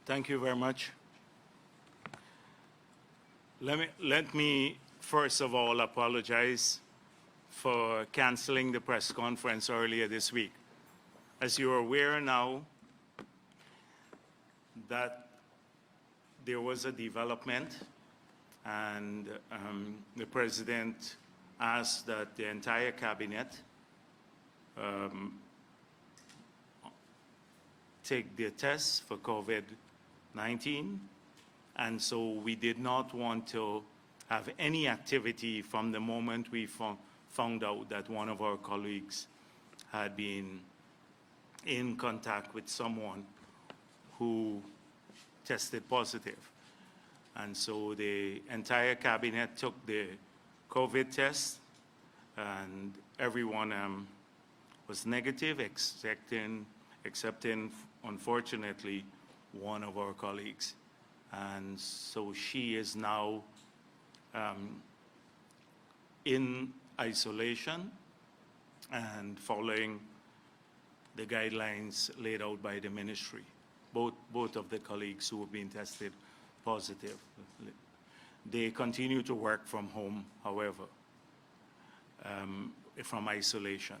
Thank you very much. Let me first of all apologize for canceling the press conference earlier this week. As you are aware now that there was a development and the President asked that the entire cabinet take their tests for COVID-19, and so we did not want to have any activity from the moment we found out that one of our colleagues had been in contact with someone who tested positive. And so the entire cabinet took the COVID test, and everyone was negative, excepting, unfortunately, one of our colleagues. And so she is now in isolation and following the guidelines laid out by the ministry. Both of the colleagues who have been tested positive. They continue to work from home, however, from isolation.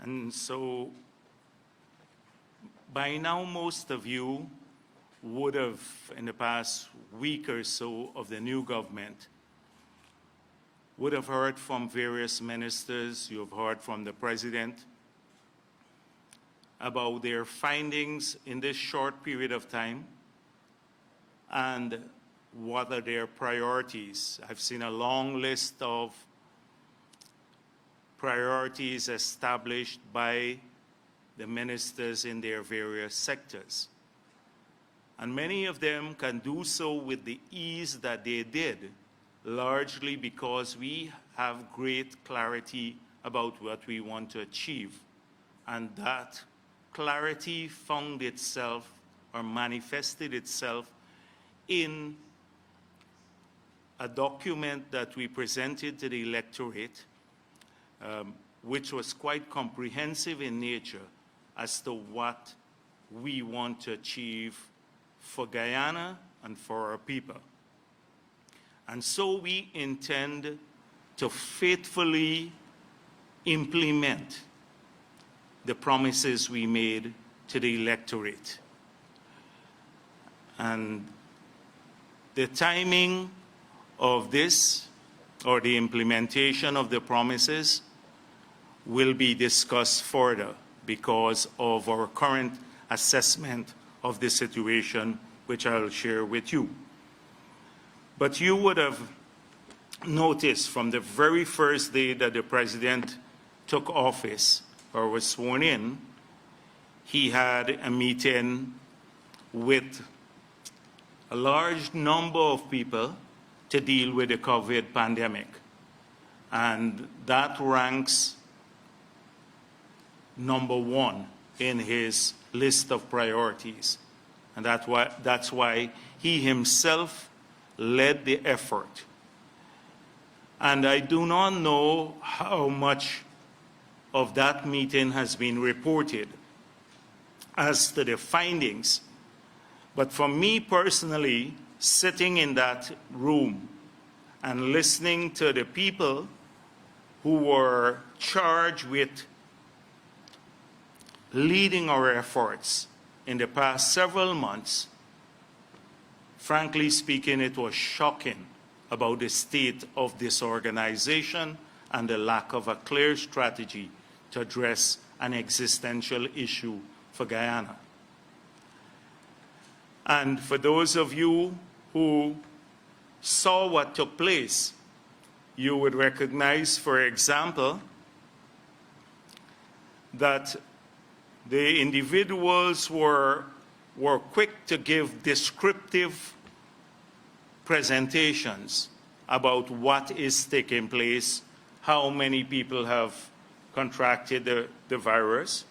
And so by now, most of you would have, in the past week or so of the new government, would have heard from various ministers, you have heard from the President about their findings in this short period of time and what are their priorities. I've seen a long list of priorities established by the ministers in their various sectors. And many of them can do so with the ease that they did, largely because we have great clarity about what we want to achieve. And that clarity found itself or manifested itself in a document that we presented to the electorate, which was quite comprehensive in nature as to what we want to achieve for Guyana and for our people. And so we intend to faithfully implement the promises we made to the electorate. And the timing of this, or the implementation of the promises, will be discussed further because of our current assessment of the situation, which I'll share with you. But you would have noticed from the very first day that the President took office or was sworn in, he had a meeting with a large number of people to deal with the COVID pandemic. And that ranks number one in his list of priorities. And that's why he himself led the effort. And I do not know how much of that meeting has been reported as to the findings. But for me personally, sitting in that room and listening to the people who were charged with leading our efforts in the past several months, frankly speaking, it was shocking about the state of this organization and the lack of a clear strategy to address an existential issue for Guyana. And for those of you who saw what took place, you would recognize, for example, that the individuals were quick to give descriptive presentations about what is taking place, how many people have contracted the virus.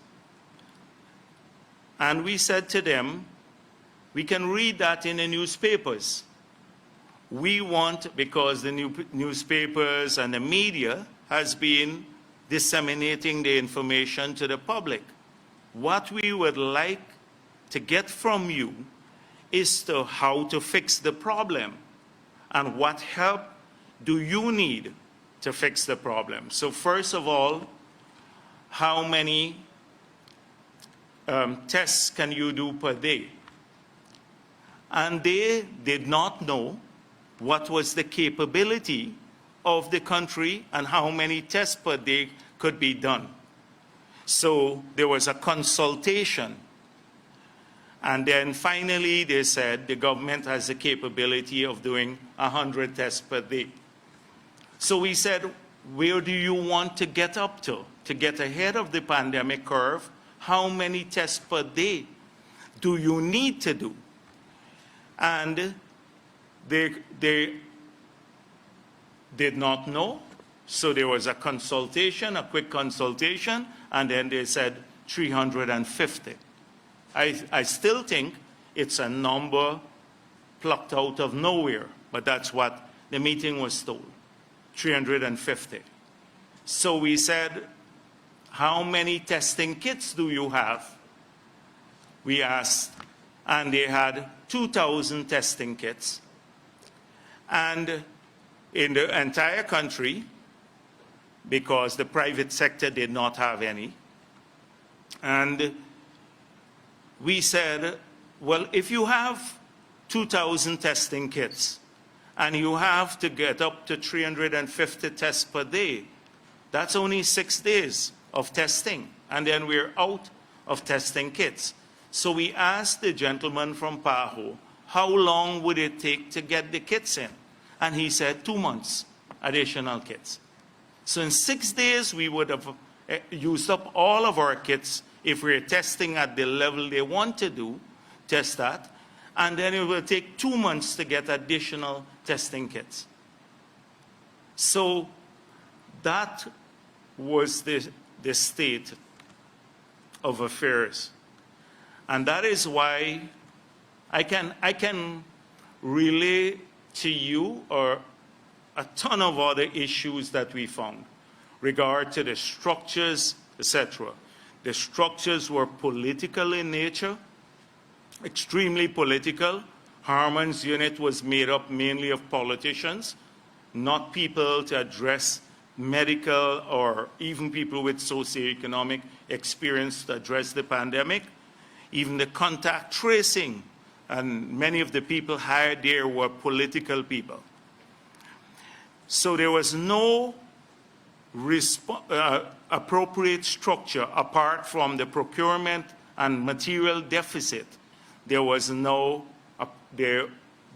And we said to them, we can read that in the newspapers. We want, because the newspapers and the media has been disseminating the information to the public. What we would like to get from you is to how to fix the problem and what help do you need to fix the problem. So first of all, how many tests can you do per day? And they did not know what was the capability of the country and how many tests per day could be done. So there was a consultation. And then finally they said the government has the capability of doing 100 tests per day. So we said, where do you want to get up to get ahead of the pandemic curve? How many tests per day do you need to do? And they did not know. So there was a consultation, a quick consultation, and then they said 350. I still think it's a number plucked out of nowhere, but that's what the meeting was told, 350. So we said, how many testing kits do you have? We asked, and they had 2,000 testing kits. And in the entire country, because the private sector did not have any. And we said, well, if you have 2,000 testing kits and you have to get up to 350 tests per day, that's only 6 days of testing, and then we're out of testing kits. So we asked the gentleman from PAHO, how long would it take to get the kits in? And he said 2 months, additional kits. So in 6 days, we would have used up all of our kits if we're testing at the level they want to do, test that, and then it will take 2 months to get additional testing kits. So that was the state of affairs. And that is why I can relay to you or a ton of other issues that we found regard to the structures, etc. The structures were political in nature, extremely political. Harman's unit was made up mainly of politicians, not people to address medical or even people with socioeconomic experience to address the pandemic. Even the contact tracing, and many of the people hired there were political people. So there was no appropriate structure apart from the procurement and material deficit. There was no, there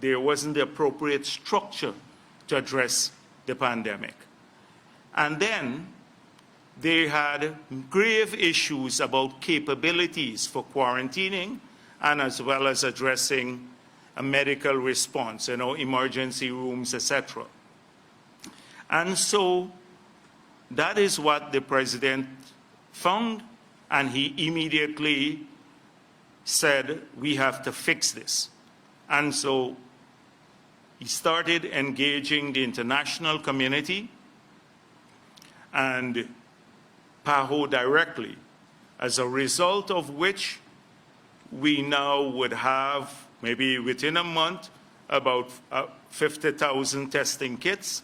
wasn't the appropriate structure to address the pandemic. And then they had grave issues about capabilities for quarantining and as well as addressing a medical response, emergency rooms, etc. And so that is what the president found, and he immediately said, we have to fix this. And so he started engaging the international community and PAHO directly, as a result of which we now would have, maybe within a month, about 50,000 testing kits.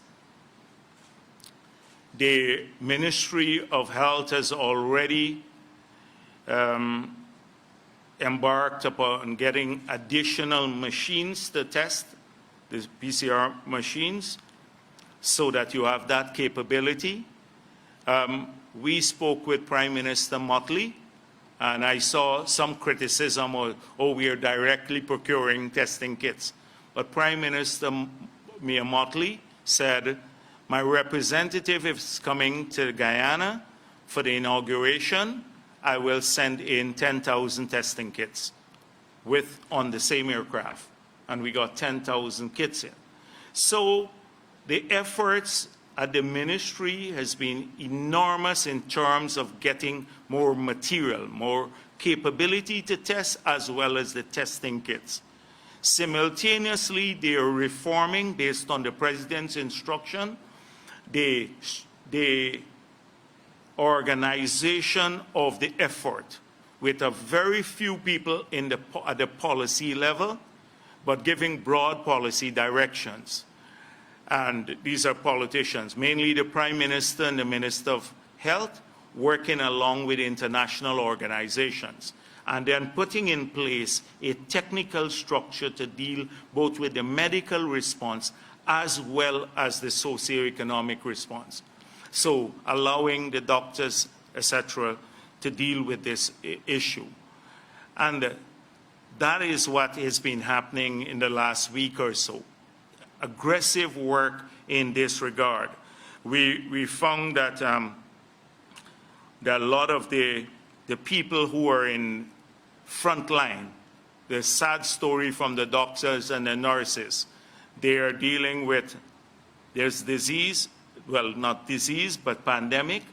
The Ministry of Health has already embarked upon getting additional machines to test, the PCR machines, so that you have that capability. We spoke with Prime Minister Motley, and I saw some criticism of, we are directly procuring testing kits. But Prime Minister Motley said, my representative is coming to Guyana for the inauguration. I will send in 10,000 testing kits on the same aircraft. And we got 10,000 kits in. So the efforts at the ministry has been enormous in terms of getting more material, more capability to test, as well as the testing kits. Simultaneously, they are reforming, based on the president's instruction, the organization of the effort with a very few people at the policy level, but giving broad policy directions. And these are politicians, mainly the Prime Minister and the Minister of Health, working along with international organizations, and then putting in place a technical structure to deal both with the medical response as well as the socioeconomic response. So allowing the doctors, etc., to deal with this issue. And that is what has been happening in the last week or so. Aggressive work in this regard. We found that, that a lot of the people who are in Frontline, the sad story from the doctors and the nurses, they are dealing with, there's disease, well, not disease, but pandemic,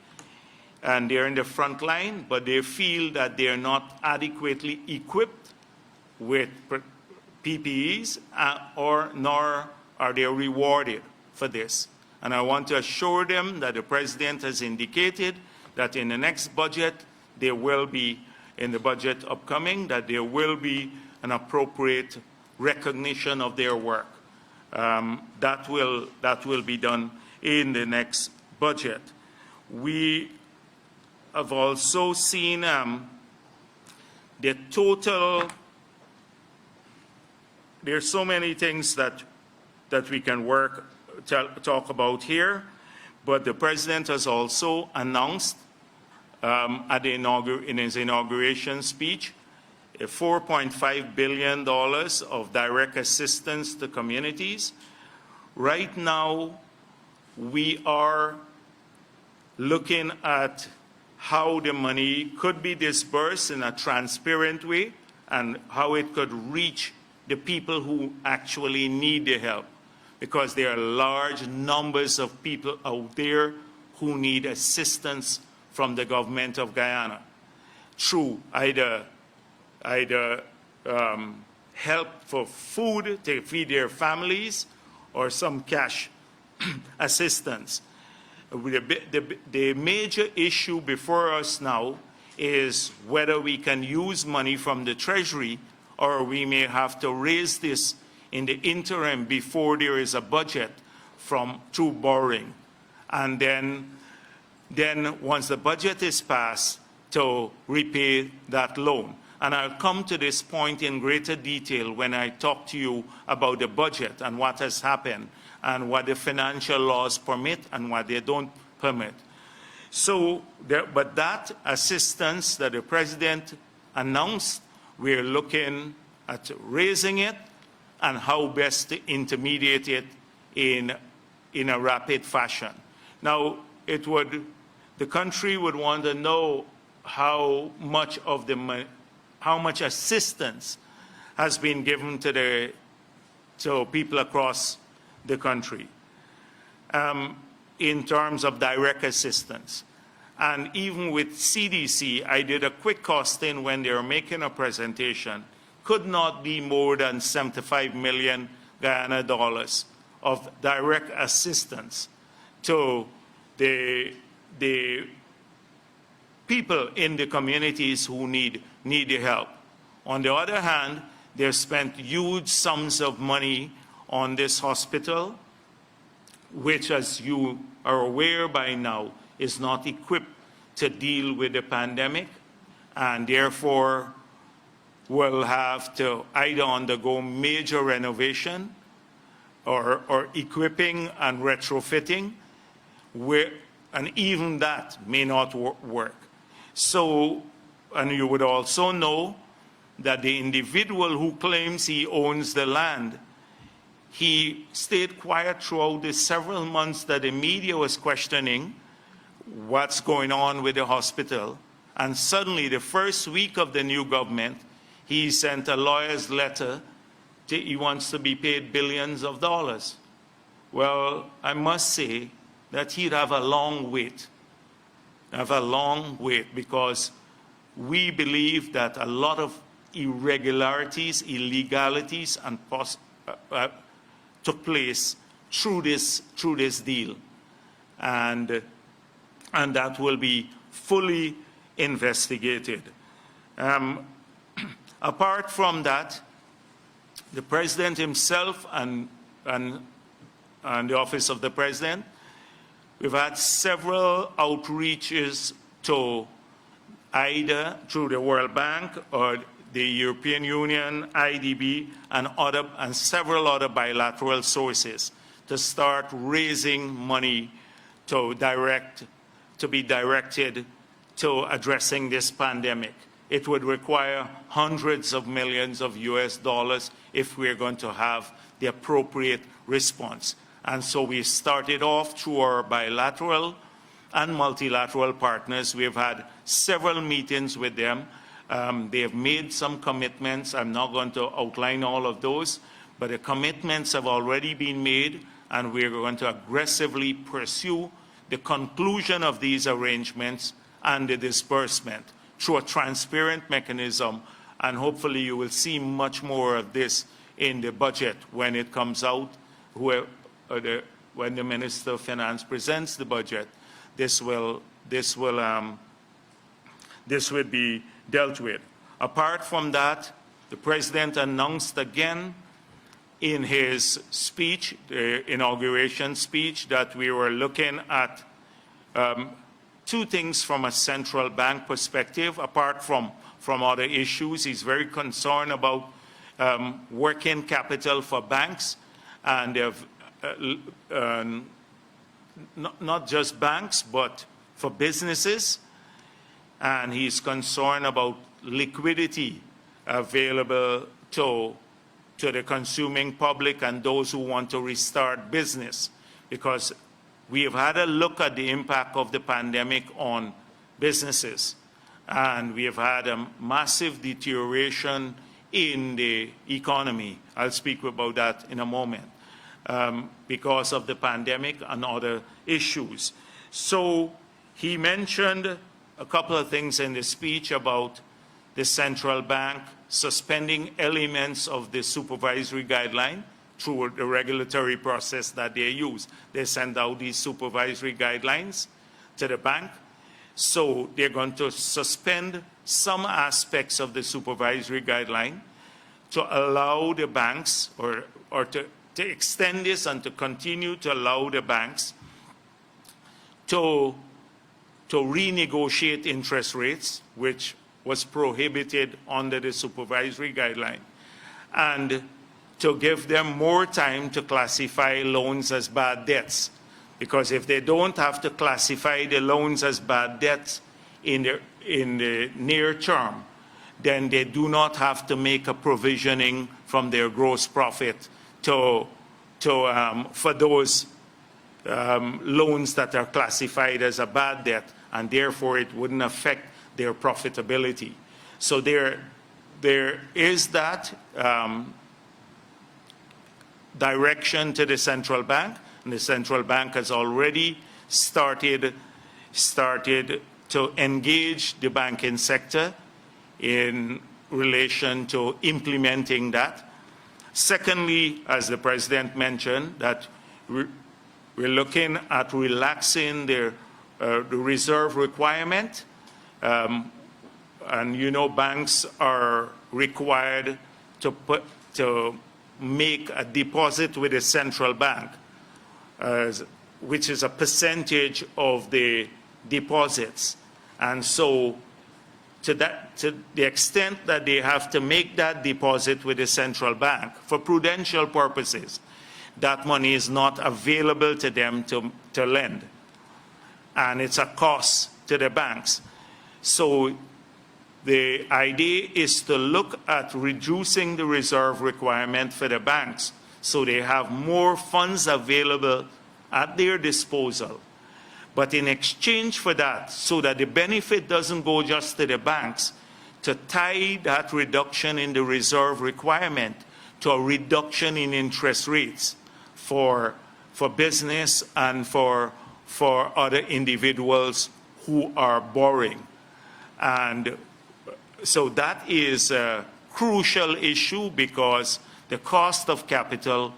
and they're in the front line, but they feel that they're not adequately equipped with PPEs, nor are they rewarded for this. And I want to assure them that the President has indicated that in the next budget, there will be, in the budget upcoming, that there will be an appropriate recognition of their work. That will be done in the next budget. We have also seen the total, there's so many things that we can talk about here, but the President has also announced in his inauguration speech $4.5 billion of direct assistance to communities. Right now, we are looking at how the money could be disbursed in a transparent way and how it could reach the people who actually need the help, because there are large numbers of people out there who need assistance from the government of Guyana through either help for food to feed their families or some cash assistance. The major issue before us now is whether we can use money from the Treasury, or we may have to raise this in the interim before there is a budget through borrowing. And then once the budget is passed, to repay that loan. And I'll come to this point in greater detail when I talk to you about the budget and what has happened and what the financial laws permit and what they don't permit. So, but that assistance that the President announced, we're looking at raising it and how best to intermediate it in a rapid fashion. Now, the country would want to know how much assistance has been given to people across the country in terms of direct assistance. And even with CDC, I did a quick costing when they were making a presentation, could not be more than 75 million Guyana dollars of direct assistance to the people in the communities who need the help. On the other hand, they've spent huge sums of money on this hospital, which, as you are aware by now, is not equipped to deal with the pandemic, and therefore will have to either undergo major renovation or equipping and retrofitting, and even that may not work. So, and you would also know that the individual who claims he owns the land, he stayed quiet throughout the several months that the media was questioning what's going on with the hospital. And suddenly, the first week of the new government, he sent a lawyer's letter. He wants to be paid billions of dollars. Well, I must say that he'd have a long wait. Because we believe that a lot of irregularities, illegalities, and took place through this deal, and that will be fully investigated. Apart from that, the President himself and the Office of the President, we've had several outreaches to either through the World Bank or the European Union, IDB, and several other bilateral sources to start raising money to be directed to addressing this pandemic. It would require hundreds of millions of US dollars if we're going to have the appropriate response. And so we started off through our bilateral and multilateral partners. We've had several meetings with them. They have made some commitments. I'm not going to outline all of those, but the commitments have already been made, and we're going to aggressively pursue the conclusion of these arrangements and the disbursement through a transparent mechanism, and hopefully you will see much more of this in the budget when it comes out, when the Minister of Finance presents the budget. This will be dealt with. Apart from that, the President announced again in his speech, the inauguration speech, that we were looking at two things from a central bank perspective. Apart from other issues, he's very concerned about working capital for banks, and not just banks, but for businesses. And he's concerned about liquidity available to the consuming public and those who want to restart business, because we have had a look at the impact of the pandemic on businesses, and we have had a massive deterioration in the economy. I'll speak about that in a moment, because of the pandemic and other issues. So he mentioned a couple of things in the speech about the central bank suspending elements of the supervisory guideline through the regulatory process that they use. They send out these supervisory guidelines to the bank. So they're going to suspend some aspects of the supervisory guideline to allow the banks, or to extend this and to continue to allow the banks to renegotiate interest rates, which was prohibited under the supervisory guideline, and to give them more time to classify loans as bad debts. Because if they don't have to classify the loans as bad debts in the near term, then they do not have to make a provisioning from their gross profit for those loans that are classified as a bad debt, and therefore it wouldn't affect their profitability. So there is that direction to the central bank, and the central bank has already started to engage the banking sector in relation to implementing that. Secondly, as the President mentioned, that we're looking at relaxing the reserve requirement. And you know, banks are required to make a deposit with the central bank, which is a percentage of the deposits. And so to the extent that they have to make that deposit with the central bank for prudential purposes, that money is not available to them to lend. And it's a cost to the banks. So the idea is to look at reducing the reserve requirement for the banks so they have more funds available at their disposal. But in exchange for that, so that the benefit doesn't go just to the banks, to tie that reduction in the reserve requirement to a reduction in interest rates for business and for other individuals who are borrowing. And so that is a crucial issue, because the cost of capital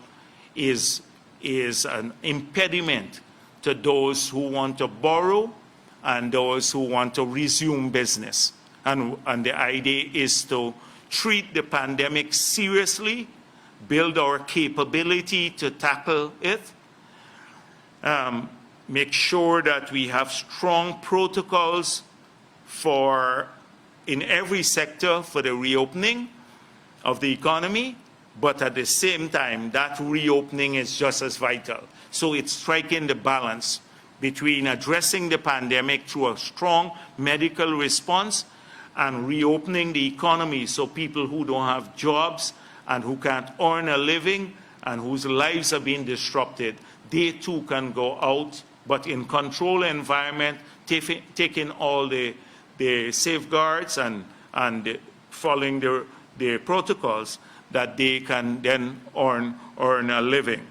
is an impediment to those who want to borrow and those who want to resume business. And the idea is to treat the pandemic seriously, build our capability to tackle it, make sure that we have strong protocols in every sector for the reopening of the economy, but at the same time, that reopening is just as vital. So it's striking the balance between addressing the pandemic through a strong medical response and reopening the economy so people who don't have jobs and who can't earn a living and whose lives are being disrupted, they too can go out, but in controlled environment, taking all the safeguards and following the protocols that they can then earn a living.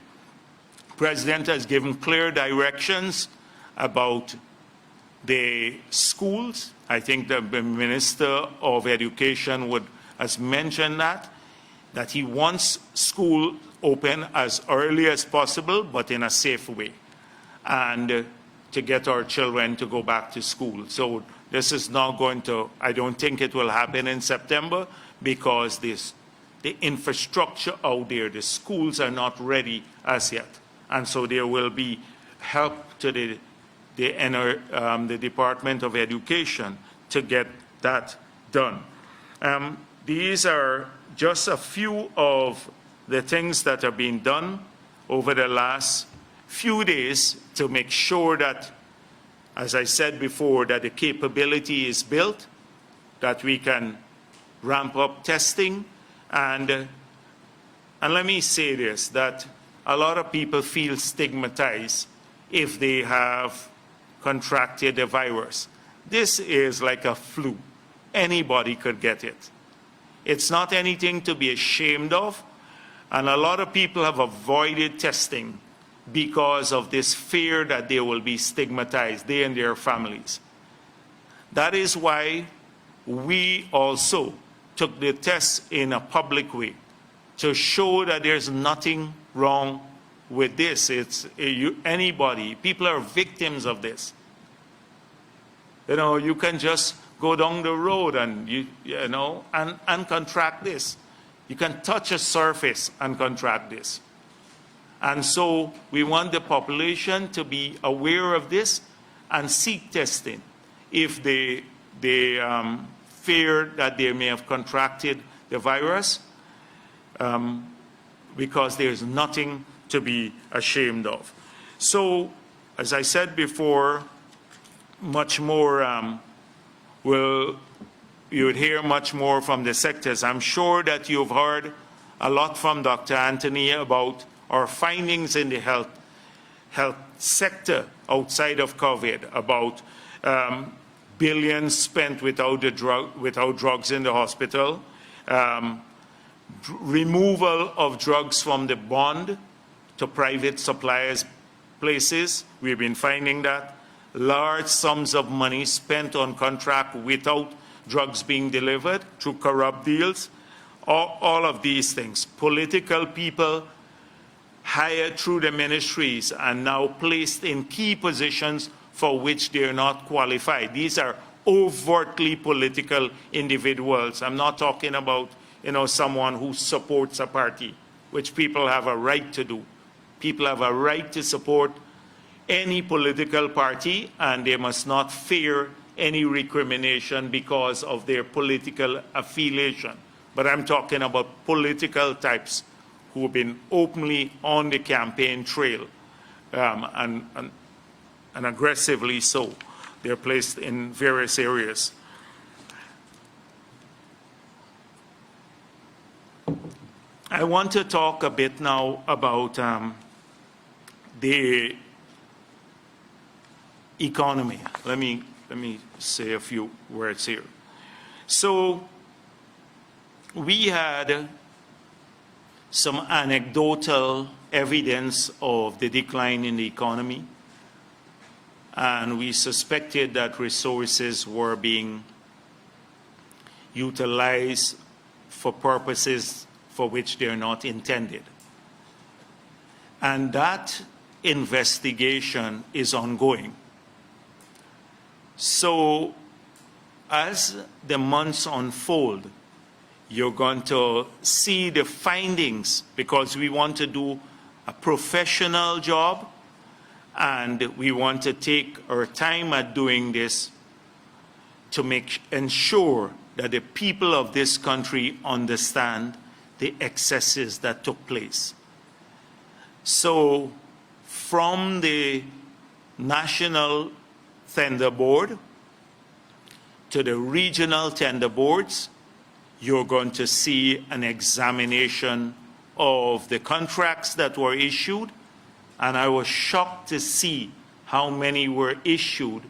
President has given clear directions about the schools. I think the Minister of Education has mentioned that he wants school open as early as possible, but in a safe way, and to get our children to go back to school. So this is not going to, I don't think it will happen in September, because the infrastructure out there, the schools are not ready as yet. And so there will be help to the Department of Education to get that done. These are just a few of the things that are being done over the last few days to make sure that, as I said before, that the capability is built, that we can ramp up testing. And let me say this, that a lot of people feel stigmatized if they have contracted the virus. This is like a flu. Anybody could get it. It's not anything to be ashamed of, and a lot of people have avoided testing because of this fear that they will be stigmatized, they and their families. That is why we also took the test in a public way, to show that there's nothing wrong with this. Anybody, people are victims of this. You know, you can just go down the road and and contract this. You can touch a surface and contract this. And so we want the population to be aware of this and seek testing if they fear that they may have contracted the virus, because there's nothing to be ashamed of. So, as I said before, much more you would hear much more from the sectors. I'm sure that you've heard a lot from Dr. Anthony about our findings in the health sector outside of COVID, about billions spent without drugs in the hospital, removal of drugs from the bond to private suppliers' places. We've been finding that. Large sums of money spent on contract without drugs being delivered through corrupt deals. All of these things. Political people hired through the ministries and now placed in key positions for which they are not qualified. These are overtly political individuals. I'm not talking about, someone who supports a party, which people have a right to do. People have a right to support any political party, and they must not fear any recrimination because of their political affiliation. But I'm talking about political types who have been openly on the campaign trail, and aggressively so. They're placed in various areas. I want to talk a bit now about the economy. Let me say a few words here. So we had some anecdotal evidence of the decline in the economy, and we suspected that resources were being utilized for purposes for which they are not intended. And that investigation is ongoing. So as the months unfold, you're going to see the findings, because we want to do a professional job and we want to take our time at doing this to ensure that the people of this country understand the excesses that took place. So from the National Tender Board to the regional tender boards, you're going to see an examination of the contracts that were issued, and I was shocked to see how many were issued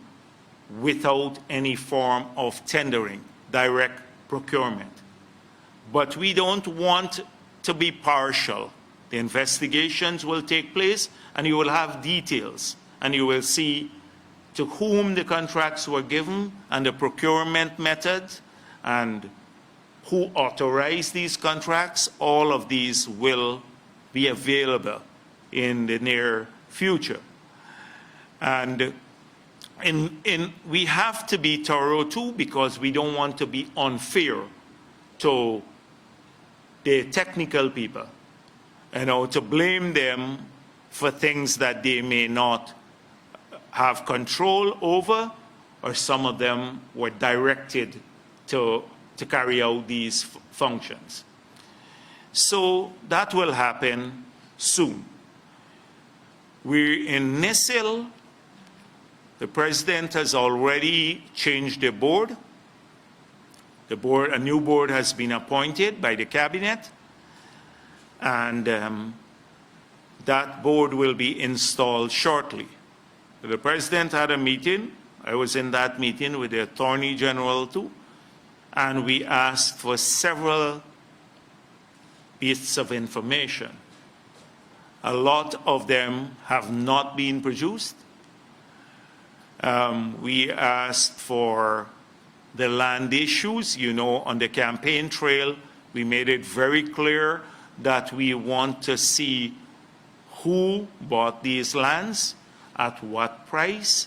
without any form of tendering, direct procurement. But we don't want to be partial. The investigations will take place, and you will have details, and you will see to whom the contracts were given and the procurement methods and who authorized these contracts. All of these will be available in the near future. And we have to be thorough too, because we don't want to be unfair to the technical people, to blame them for things that they may not have control over, or some of them were directed to carry out these functions. So that will happen soon. We're in NICIL. The president has already changed the board. A new board has been appointed by the cabinet, and that board will be installed shortly. The president had a meeting. I was in that meeting with the Attorney General too, and we asked for several bits of information. A lot of them have not been produced. We asked for the land issues. You know, on the campaign trail, we made it very clear that we want to see who bought these lands, at what price,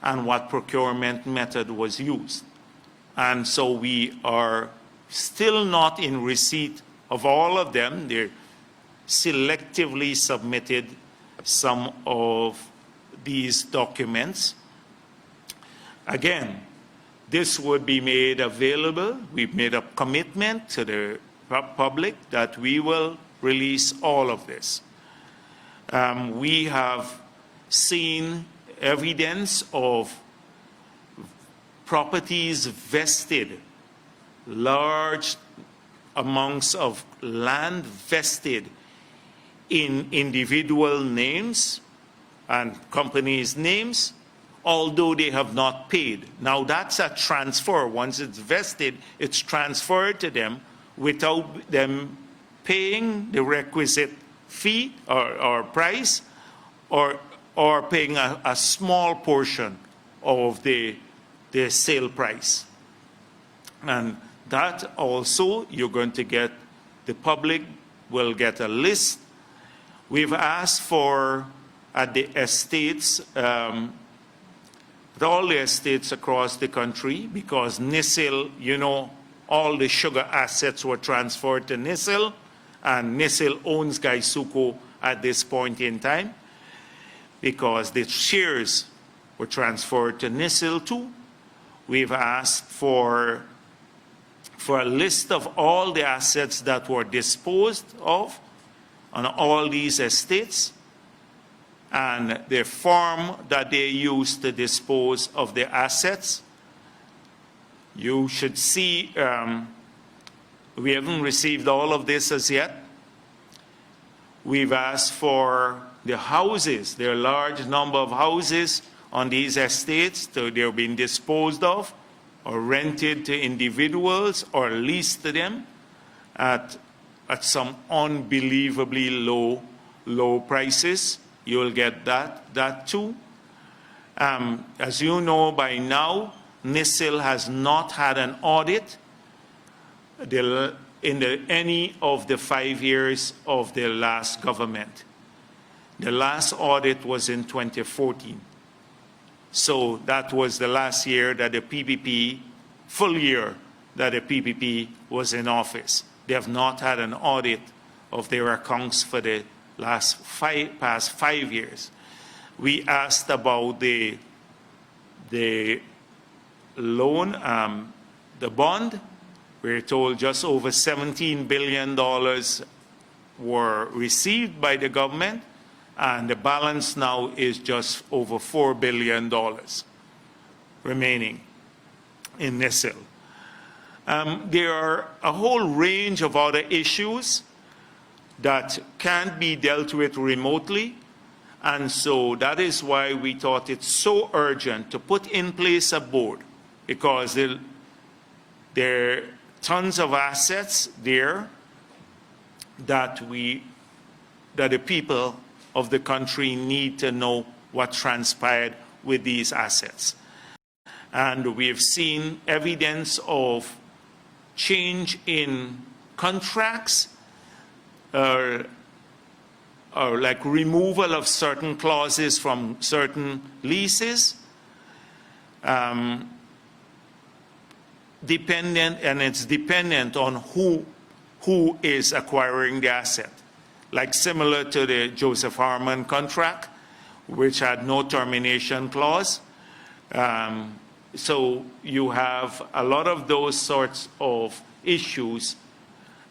and what procurement method was used. And so we are still not in receipt of all of them. They're selectively submitted some of these documents. Again, this would be made available. We've made a commitment to the public that we will release all of this. We have seen evidence of properties vested, large amounts of land vested in individual names and companies' names, although they have not paid. Now that's a transfer. Once it's vested, it's transferred to them without them paying the requisite fee or price, or paying a small portion of the sale price. And that also, you're going to get, the public will get a list. We've asked for, at the estates, all the estates across the country, because NICIL, you know, all the sugar assets were transferred to NICIL, and NICIL owns Gaisuco at this point in time, because the shares were transferred to NICIL too. We've asked for a list of all the assets that were disposed of on all these estates, and the form that they used to dispose of the assets. You should see, we haven't received all of this as yet. We've asked for the houses. There are a large number of houses on these estates. They're being disposed of or rented to individuals or leased to them at some unbelievably low prices. You will get that too. As you know by now, NICIL has not had an audit in any of the 5 years of the last government. The last audit was in 2014. So that was the last year that the PPP full year that the PPP was in office. They have not had an audit of their accounts for the past 5 years. We asked about the loan, the bond. We're told just over $17 billion were received by the government, and the balance now is just over $4 billion remaining in NICIL. There are a whole range of other issues that can't be dealt with remotely, and so that is why we thought it's so urgent to put in place a board, because there are tons of assets there that the people of the country need to know what transpired with these assets. And we have seen evidence of change in contracts, or like removal of certain clauses from certain leases, it's dependent on who is acquiring the asset. Like similar to the Joseph Harmon contract, which had no termination clause. So you have a lot of those sorts of issues,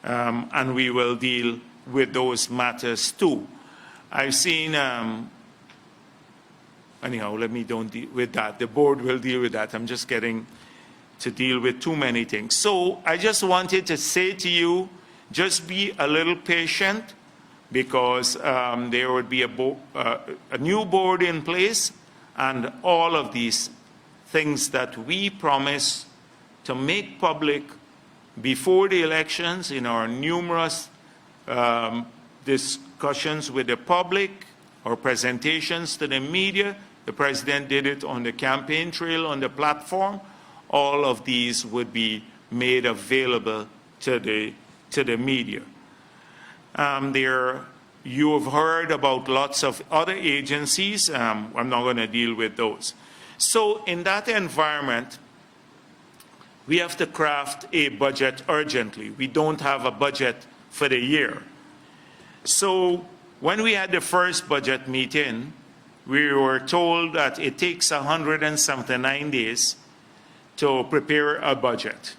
and we will deal with those matters too. I've seen, anyhow, don't deal with that. The board will deal with that. I'm just getting to deal with too many things. So I just wanted to say to you, just be a little patient, because there would be a new board in place, and all of these things that we promise to make public before the elections in our numerous discussions with the public or presentations to the media. The president did it on the campaign trail, on the platform. All of these would be made available to the media. You have heard about lots of other agencies. I'm not going to deal with those. So in that environment, we have to craft a budget urgently. We don't have a budget for the year. So when we had the first budget meeting, we were told that it takes 179 days to prepare a budget,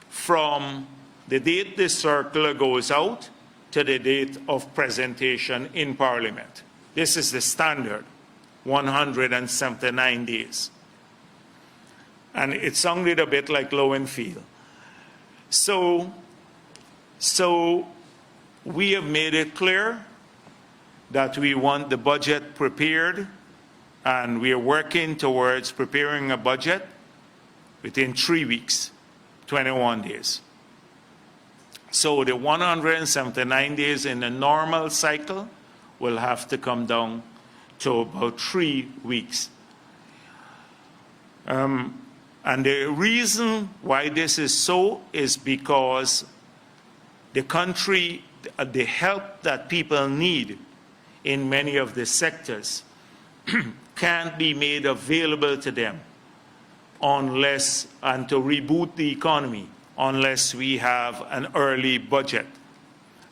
from the date the circular goes out to the date of presentation in Parliament. This is the standard, 179 days. And it sounded a bit like low and feel. So we have made it clear that we want the budget prepared, and we are working towards preparing a budget within 3 weeks, 21 days. So the 179 days in the normal cycle will have to come down to about 3 weeks. And the reason why this is so is because the country, the help that people need in many of the sectors can't be made available to them unless, and to reboot the economy, unless we have an early budget.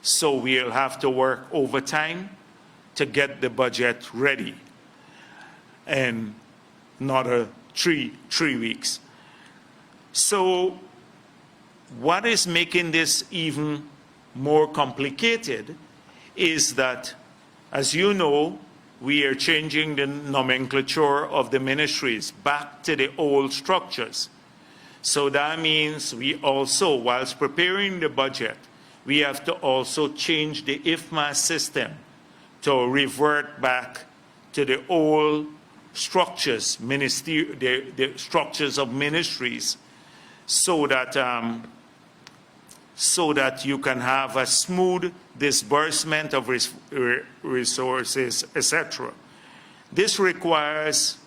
So we'll have to work overtime to get the budget ready, and another three weeks. So what is making this even more complicated is that, as you know, we are changing the nomenclature of the ministries back to the old structures. So that means we also, whilst preparing the budget, we have to also change the IFMA system to revert back to the old structures, the structures of ministries, so that you can have a smooth disbursement of resources, etc. This requires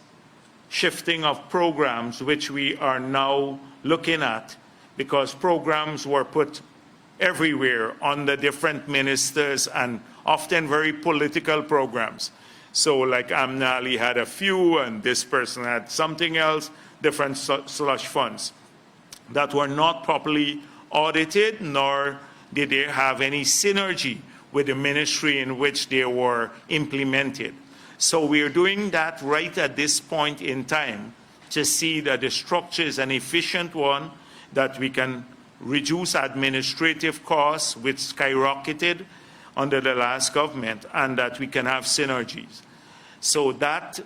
shifting of programs, which we are now looking at, because programs were put everywhere on the different ministers, and often very political programs. So like Amnali had a few, and this person had something else, different slush funds. that were not properly audited, nor did they have any synergy with the ministry in which they were implemented. So we are doing that right at this point in time to see that the structure is an efficient one, that we can reduce administrative costs, which skyrocketed under the last government, and that we can have synergies. So that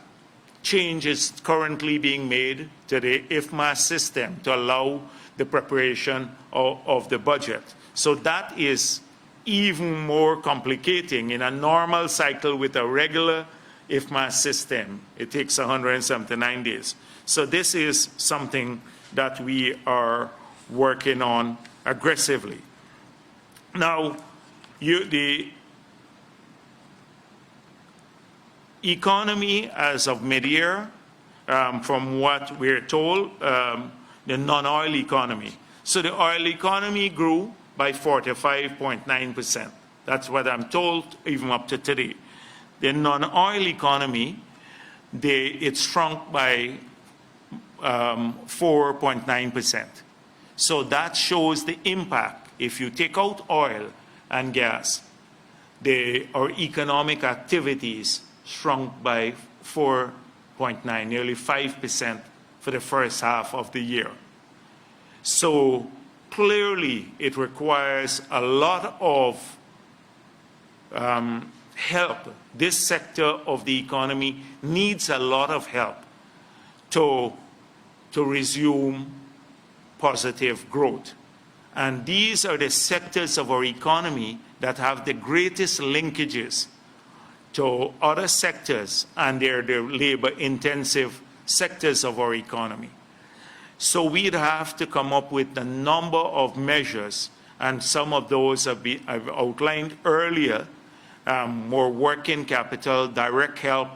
change is currently being made to the IFMAS system to allow the preparation of the budget. So that is even more complicating. In a normal cycle with a regular IFMAS system, it takes 179 days. So this is something that we are working on aggressively. Now, the economy as of mid-year, from what we're told, the non-oil economy. So the oil economy grew by 45.9%. That's what I'm told, even up to today. The non-oil economy, it shrunk by 4.9%. So that shows the impact. If you take out oil and gas, our economic activities shrunk by 4.9, nearly 5% for the first half of the year. So clearly it requires a lot of help. This sector of the economy needs a lot of help to resume positive growth. And these are the sectors of our economy that have the greatest linkages to other sectors, and they're the labor-intensive sectors of our economy. So we'd have to come up with a number of measures, and some of those I've outlined earlier, more working capital, direct help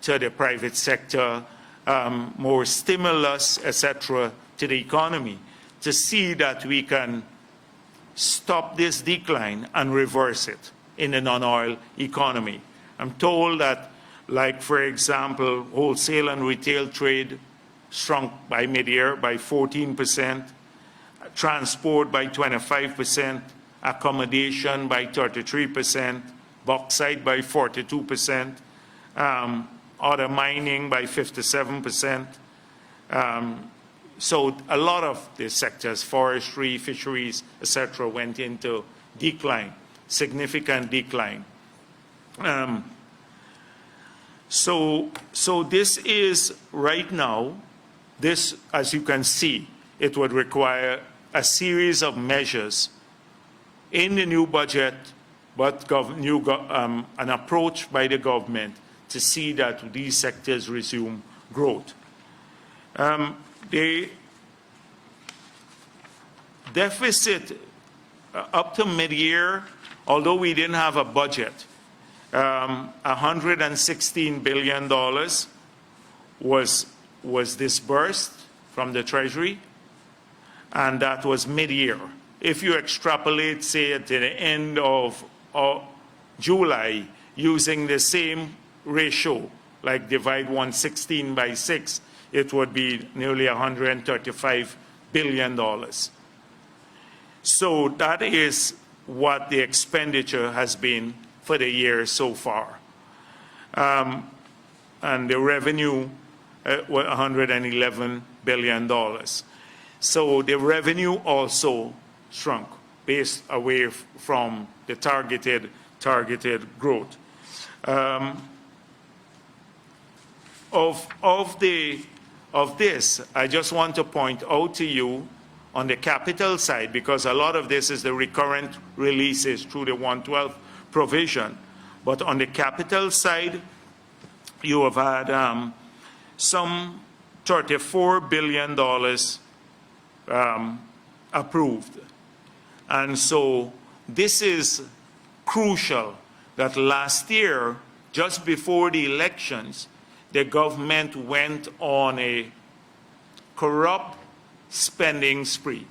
to the private sector, more stimulus, etc., to the economy, to see that we can stop this decline and reverse it in the non-oil economy. I'm told that, like, for example, wholesale and retail trade shrunk by mid-year by 14%, transport by 25%, accommodation by 33%, bauxite by 42%, other mining by 57%. So a lot of the sectors, forestry, fisheries, etc., went into decline, significant decline. So this is right now, this, as you can see, it would require a series of measures in the new budget, but an approach by the government to see that these sectors resume growth. The deficit up to mid-year, although we didn't have a budget, $116 billion was disbursed from the Treasury, and that was mid-year. If you extrapolate, say, at the end of July, using the same ratio, like divide 116 by 6, it would be nearly $135 billion. So that is what the expenditure has been for the year so far. And the revenue was $111 billion. So the revenue also shrunk based away from the targeted growth. Of this, I just want to point out to you on the capital side, because a lot of this is the recurrent releases through the 112 provision. But on the capital side, you have had some $34 billion approved. And so this is crucial, that last year, just before the elections, the government went on a corrupt spending spree.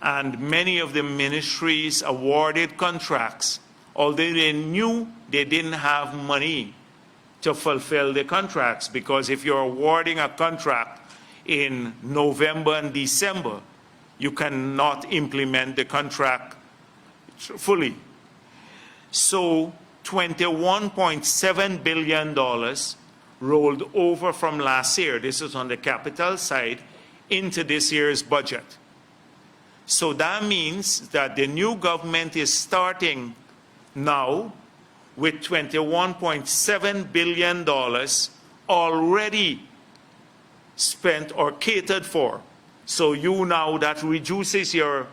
And many of the ministries awarded contracts, although they knew they didn't have money to fulfill the contracts, because if you're awarding a contract in November and December, you cannot implement the contract fully. So $21.7 billion rolled over from last year, this is on the capital side, into this year's budget. So that means that the new government is starting now with $21.7 billion already spent or catered for. So you now, that reduces your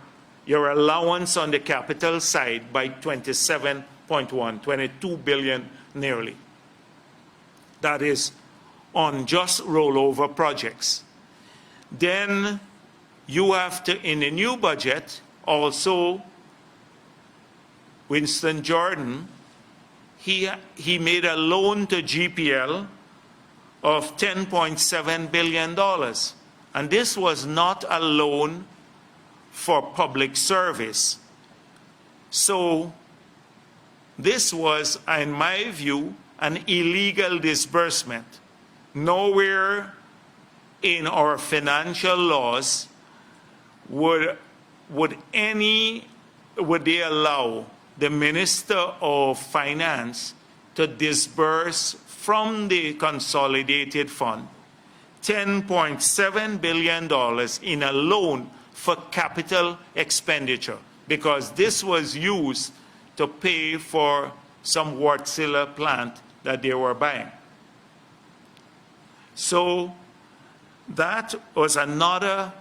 allowance on the capital side by 22 billion nearly. That is on just rollover projects. Then you have to, in the new budget, also, Winston Jordan, he made a loan to GPL of $10.7 billion. And this was not a loan for public service. So this was, in my view, an illegal disbursement. Nowhere in our financial laws would they allow the Minister of Finance to disburse from the consolidated fund $10.7 billion in a loan for capital expenditure, because this was used to pay for some Wärtsilä plant that they were buying. So that was another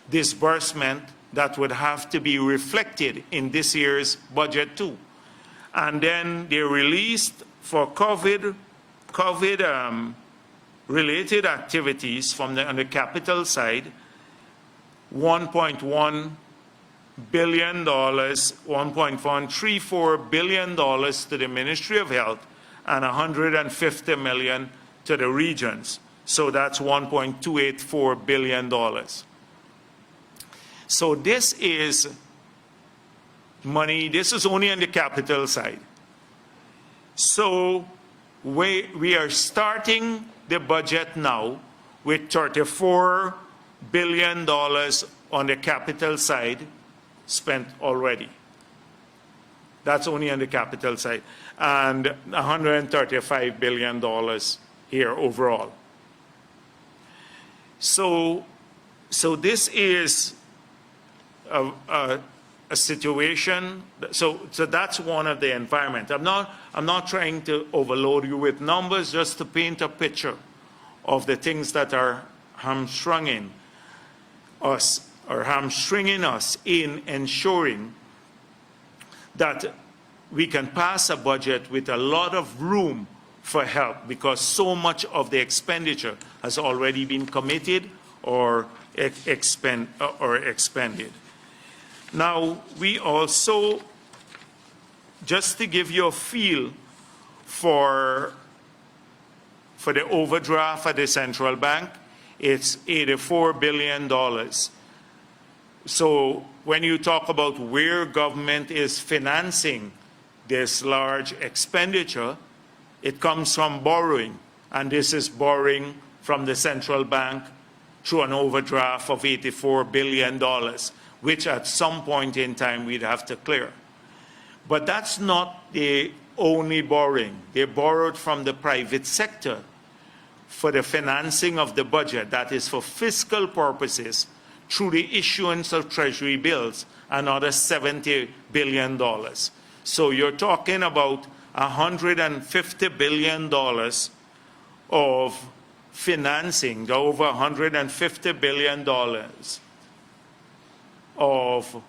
disbursement that would have to be reflected in this year's budget too. And then they released for COVID related activities from on the capital side, $1.1 billion, $1.134 billion to the Ministry of Health and $150 million to the regions. So that's $1.284 billion. So this is money, this is only on the capital side. So we are starting the budget now with $34 billion on the capital side spent already. That's only on the capital side. And $135 billion here overall. So this is a situation. So that's one of the environment. I'm not trying to overload you with numbers, just to paint a picture of the things that are hamstringing us in ensuring that we can pass a budget with a lot of room for help, because so much of the expenditure has already been committed or expended. Now, we also, just to give you a feel for the overdraft at the central bank, it's $84 billion. So when you talk about where government is financing this large expenditure, it comes from borrowing. And this is borrowing from the central bank through an overdraft of $84 billion, which at some point in time we'd have to clear. But that's not the only borrowing. They borrowed from the private sector for the financing of the budget, that is for fiscal purposes, through the issuance of treasury bills, another $70 billion. So you're talking about $150 billion of financing, over $150 billion of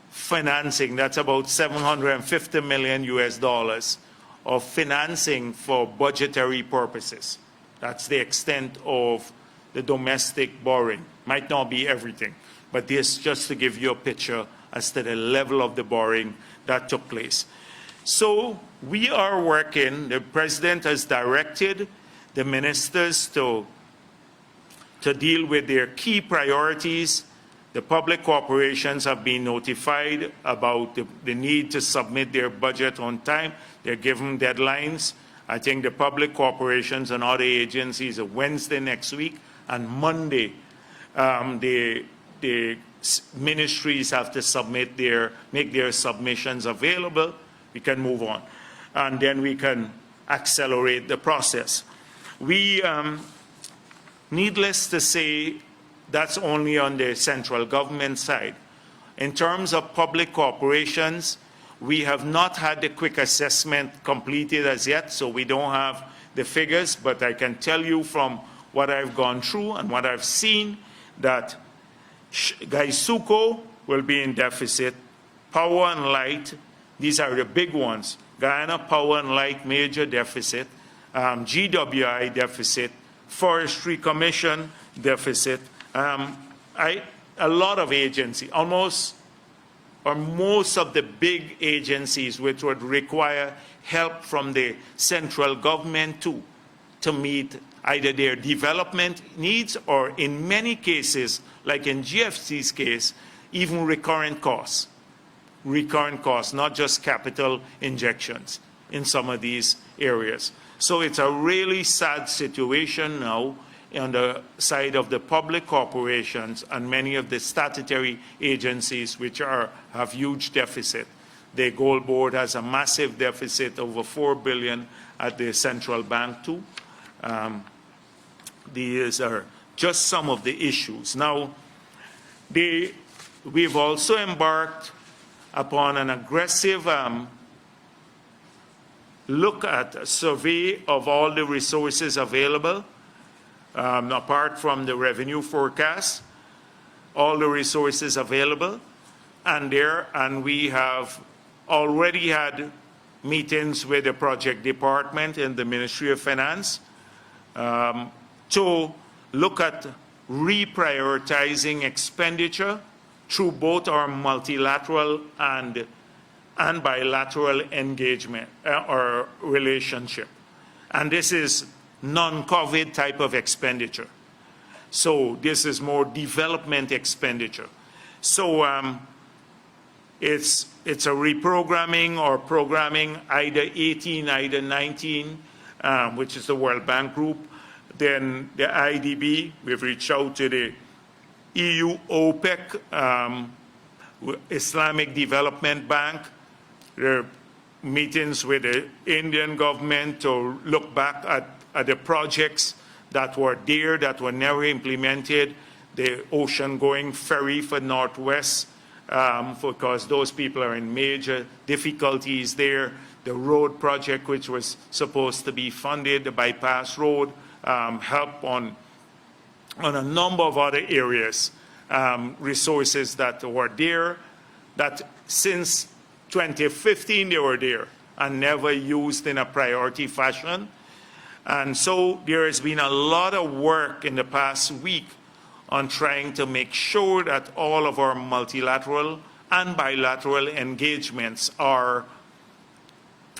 financing. That's about $750 million US of financing for budgetary purposes. That's the extent of the domestic borrowing. Might not be everything, but this just to give you a picture as to the level of the borrowing that took place. So we are working, the President has directed the ministers to deal with their key priorities. The public corporations have been notified about the need to submit their budget on time. They're given deadlines. I think the public corporations and other agencies are Wednesday next week, and Monday The ministries have to make their submissions available. We can move on, and then we can accelerate the process. We, needless to say, that's only on the central government side. In terms of public corporations, we have not had the quick assessment completed as yet, so we don't have the figures, but I can tell you from what I've gone through and what I've seen that Gaisuco will be in deficit, Power and Light, these are the big ones, Guyana Power and Light major deficit, GWI deficit, Forestry Commission deficit, a lot of agencies, almost or most of the big agencies which would require help from the central government too, to meet either their development needs or in many cases, like in GFC's case, even recurrent costs, not just capital injections in some of these areas. So it's a really sad situation now on the side of the public corporations and many of the statutory agencies which have huge deficit. The Gold Board has a massive deficit, over $4 billion at the central bank too. These are just some of the issues. Now, we've also embarked upon an aggressive look at a survey of all the resources available, apart from the revenue forecast, all the resources available, and we have already had meetings with the project department and the Ministry of Finance to look at reprioritizing expenditure through both our multilateral and bilateral engagement or relationship. And this is non-COVID type of expenditure. So this is more development expenditure. So it's a reprogramming or programming either 18, either 19, which is the World Bank Group. Then the IDB, we've reached out to the EU OPEC, Islamic Development Bank. There are meetings with the Indian government to look back at the projects that were there, that were never implemented, the ocean-going ferry for Northwest, because those people are in major difficulties there, the road project which was supposed to be funded, the bypass road, help on a number of other areas, resources that were there, that since 2015 they were there and never used in a priority fashion. And so there has been a lot of work in the past week on trying to make sure that all of our multilateral and bilateral engagements are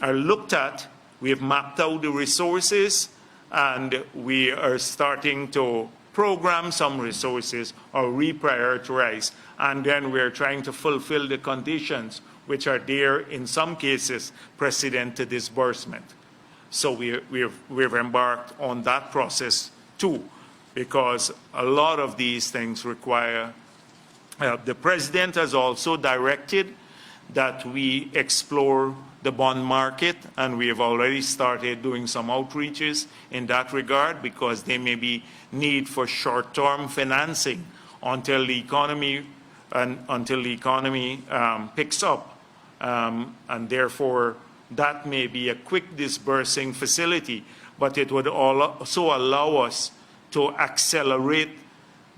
looked at. We have mapped out the resources, and we are starting to program some resources or reprioritize. And then we're trying to fulfill the conditions which are there, in some cases, precedent to disbursement. So we've embarked on that process too, because a lot of these things require, the President has also directed that we explore the bond market, and we have already started doing some outreaches in that regard, because there may be need for short-term financing until the economy picks up, and therefore that may be a quick disbursing facility, but it would also allow us to accelerate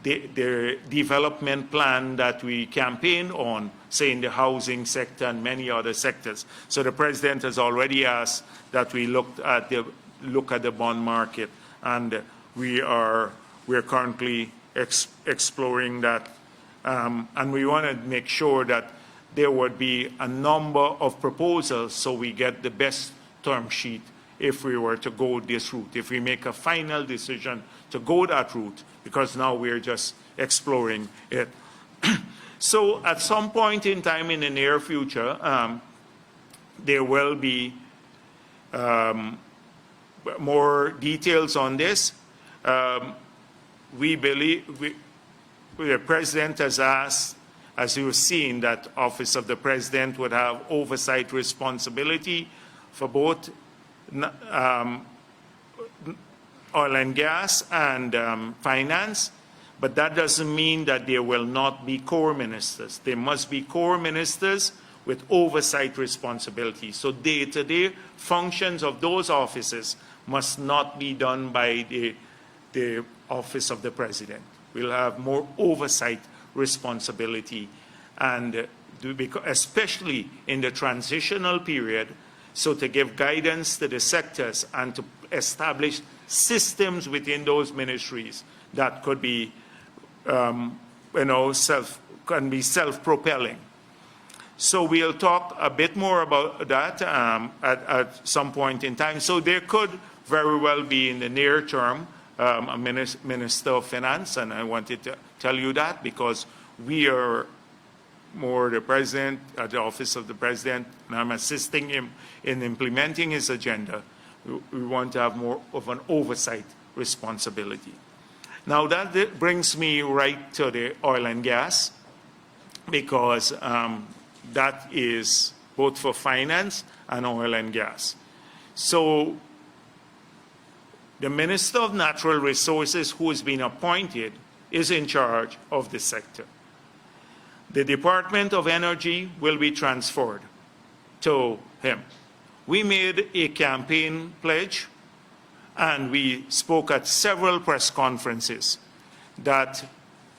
the development plan that we campaign on, say in the housing sector and many other sectors. So the President has already asked that we look at the bond market, and we're currently exploring that, and we want to make sure that there would be a number of proposals so we get the best term sheet if we were to go this route, if we make a final decision to go that route, because now we're just exploring it. So at some point in time in the near future, there will be more details on this. We believe the President has asked, as you've seen, that Office of the President would have oversight responsibility for both oil and gas and finance, but that doesn't mean that there will not be core ministers. There must be core ministers with oversight responsibility. So day-to-day functions of those offices must not be done by the Office of the President. We'll have more oversight responsibility, and especially in the transitional period, so to give guidance to the sectors and to establish systems within those ministries that could be, can be self-propelling. So we'll talk a bit more about that at some point in time. So there could very well be in the near term a Minister of Finance, and I wanted to tell you that because we are more the President at the Office of the President, and I'm assisting him in implementing his agenda. We want to have more of an oversight responsibility. Now that brings me right to the oil and gas, because that is both for finance and oil and gas. So the Minister of Natural Resources, who has been appointed, is in charge of the sector. The Department of Energy will be transferred to him. We made a campaign pledge, and we spoke at several press conferences that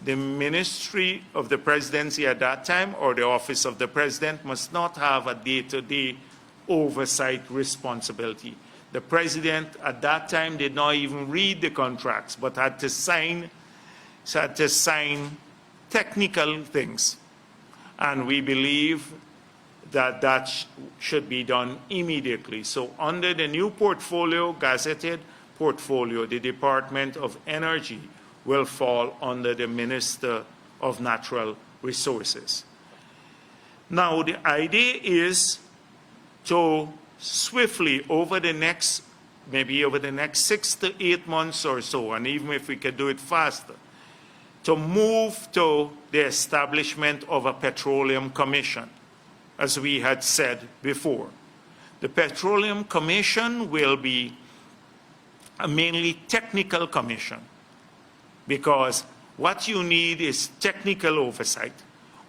the Ministry of the Presidency at that time, or the Office of the President, must not have a day-to-day oversight responsibility. The President at that time did not even read the contracts, but had to sign technical things. And we believe that that should be done immediately. So under the new portfolio, gazetted portfolio, the Department of Energy will fall under the Minister of Natural Resources. Now, the idea is to swiftly, maybe over the next 6 to 8 months or so, and even if we could do it faster, to move to the establishment of a Petroleum Commission, as we had said before. The Petroleum Commission will be a mainly technical commission, because what you need is technical oversight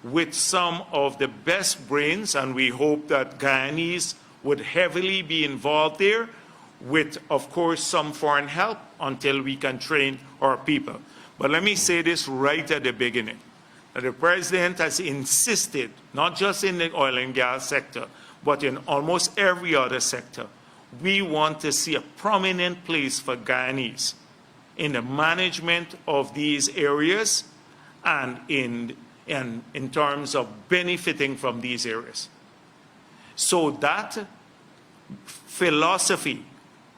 with some of the best brains, and we hope that Guyanese would heavily be involved there, with, of course, some foreign help until we can train our people. But let me say this right at the beginning. The President has insisted, not just in the oil and gas sector, but in almost every other sector, we want to see a prominent place for Guyanese in the management of these areas and in terms of benefiting from these areas. So that philosophy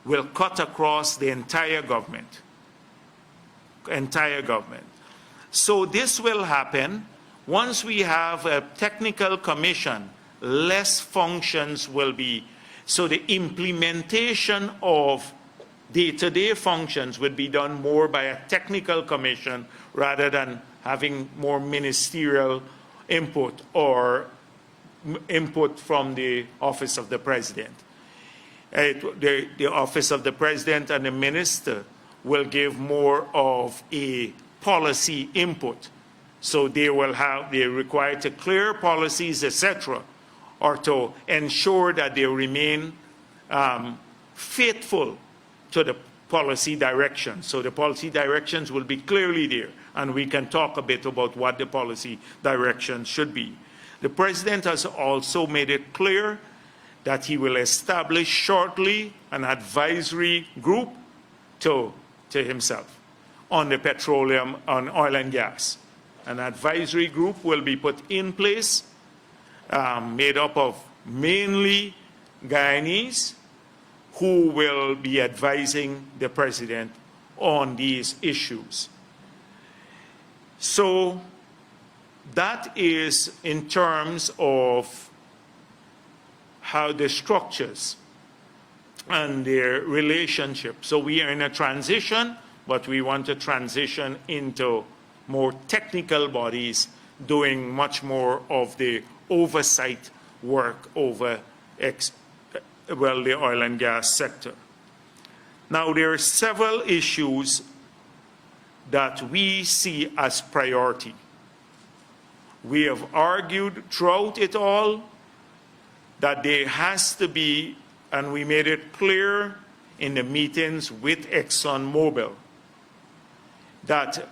will cut across the entire government. So this will happen once we have a technical commission. Less functions will be, so the implementation of day-to-day functions would be done more by a technical commission rather than having more ministerial input or input from the Office of the President. The Office of the President and the Minister will give more of a policy input. So they're required to clear policies, etc., or to ensure that they remain faithful to the policy directions. So the policy directions will be clearly there, and we can talk a bit about what the policy directions should be. The President has also made it clear that he will establish shortly an advisory group to himself on the petroleum, on oil and gas. An advisory group will be put in place, made up of mainly Guyanese, who will be advising the President on these issues. So that is in terms of how the structures and their relationship. So we are in a transition, but we want to transition into more technical bodies doing much more of the oversight work over the oil and gas sector. Now, there are several issues that we see as priority. We have argued throughout it all that there has to be, and we made it clear in the meetings with ExxonMobil, that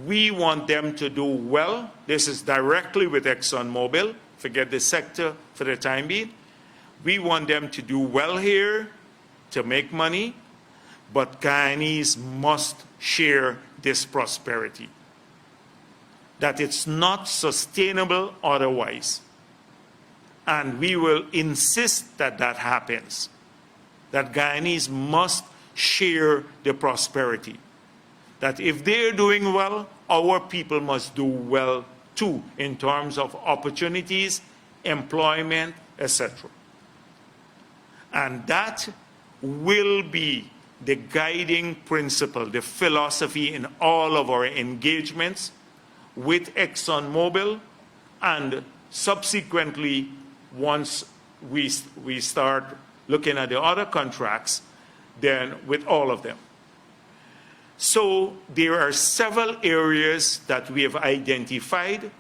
we want them to do well. This is directly with ExxonMobil, forget the sector for the time being. We want them to do well here, to make money, but Guyanese must share this prosperity. That it's not sustainable otherwise. And we will insist that that happens. That Guyanese must share the prosperity. That if they're doing well, our people must do well too, in terms of opportunities, employment, etc. And that will be the guiding principle, the philosophy in all of our engagements with ExxonMobil, and subsequently, once we start looking at the other contracts, then with all of them. So there are several areas that we have identified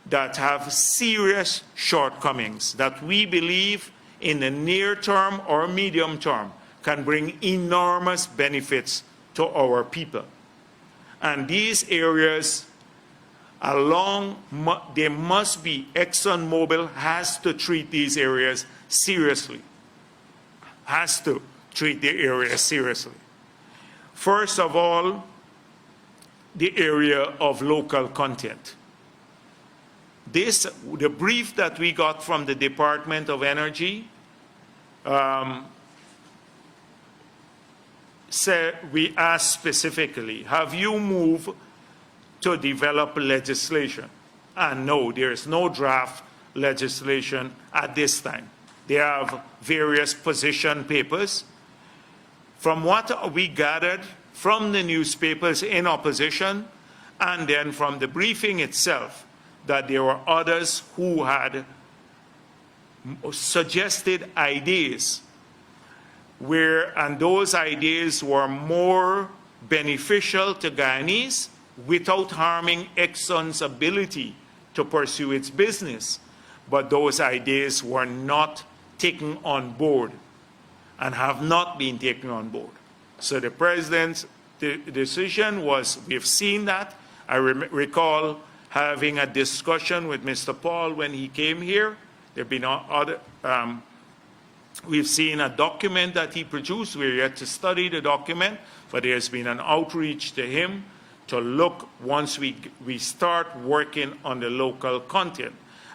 that have serious shortcomings that we believe in the near term or medium term can bring enormous benefits to our people. And these areas they must be, ExxonMobil has to treat these areas seriously. Has to treat the areas seriously. First of all, the area of local content. The brief that we got from the Department of Energy said, we asked specifically, have you moved to develop legislation? And no, there is no draft legislation at this time. They have various position papers. From what we gathered from the newspapers in opposition, and then from the briefing itself, that there were others who had suggested ideas and those ideas were more beneficial to Guyanese without harming Exxon's ability to pursue its business. But those ideas were not taken on board and have not been taken on board. So the president's decision was, we've seen that. I recall having a discussion with Mr. Paul when he came here. There have been other, we've seen a document that he produced. We're yet to study the document, but there's been an outreach to him to look once we start working on the local content.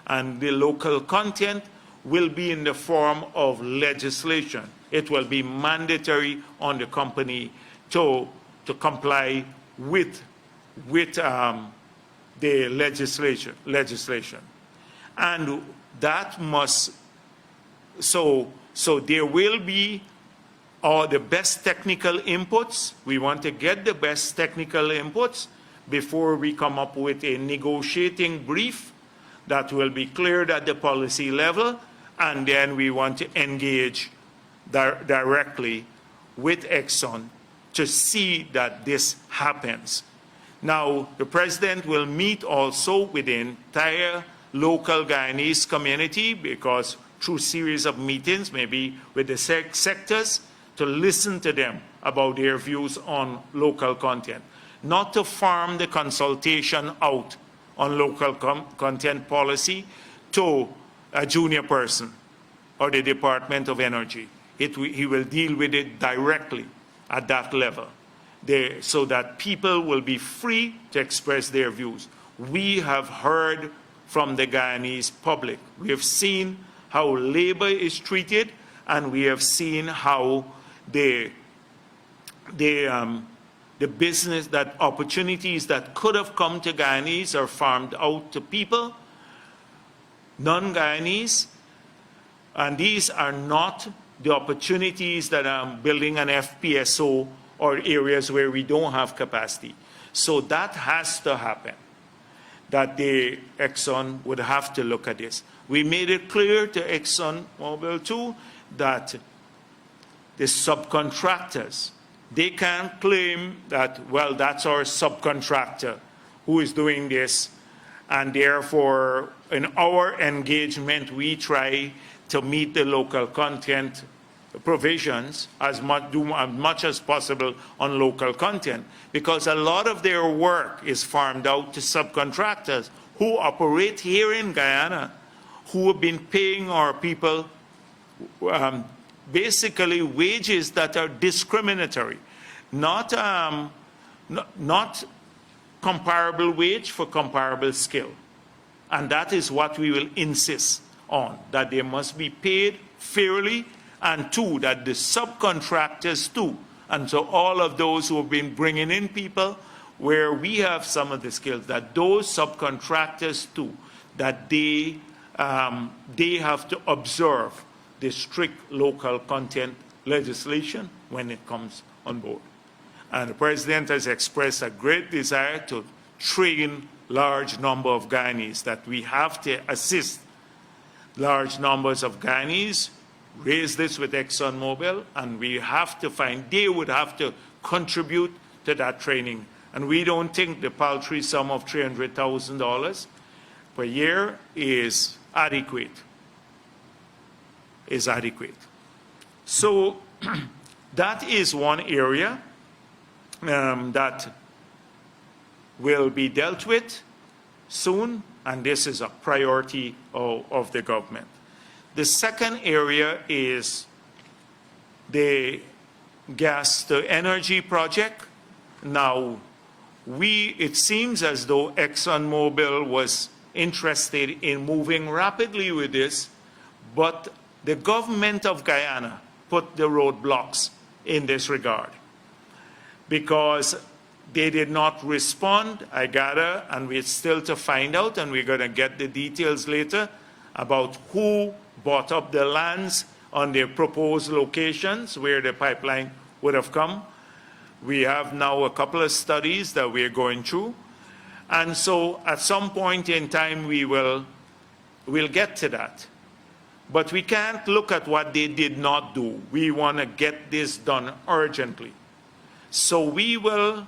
And the local content will be in the form of legislation. It will be mandatory on the company to comply with the legislation. And that must, so there will be all the best technical inputs. We want to get the best technical inputs before we come up with a negotiating brief that will be cleared at the policy level, and then we want to engage directly with Exxon to see that this happens. Now, the president will meet also with the entire local Guyanese community, because through series of meetings, maybe with the sectors, to listen to them about their views on local content. Not to farm the consultation out on local content policy to a junior person or the Department of Energy. He will deal with it directly at that level, so that people will be free to express their views. We have heard from the Guyanese public. We have seen how labor is treated, and we have seen how the business, that opportunities that could have come to Guyanese are farmed out to people, non-Guyanese, and these are not the opportunities that building an FPSO or areas where we don't have capacity. So that has to happen, that the Exxon would have to look at this. We made it clear to ExxonMobil too that the subcontractors, they can't claim that, well, that's our subcontractor who is doing this, and therefore in our engagement we try to meet the local content provisions as much as possible on local content, because a lot of their work is farmed out to subcontractors who operate here in Guyana, who have been paying our people basically wages that are discriminatory, not comparable wage for comparable skill. And that is what we will insist on, that they must be paid fairly, and two, that the subcontractors too, and so all of those who have been bringing in people where we have some of the skills, that those subcontractors too, that they have to observe the strict local content legislation when it comes on board. And the President has expressed a great desire to train large number of Guyanese, that we have to assist large numbers of Guyanese, raise this with ExxonMobil, and we have to find, they would have to contribute to that training. And we don't think the paltry sum of $300,000 per year is adequate. So that is one area that will be dealt with soon, and this is a priority of the government. The second area is the gas to energy project. Now, it seems as though ExxonMobil was interested in moving rapidly with this, but the government of Guyana put the roadblocks in this regard because they did not respond, I gather, and we're still to find out, and we're going to get the details later about who bought up the lands on the proposed locations where the pipeline would have come. We have now a couple of studies that we're going through. And so at some point in time, we'll get to that. But we can't look at what they did not do. We want to get this done urgently. So we will,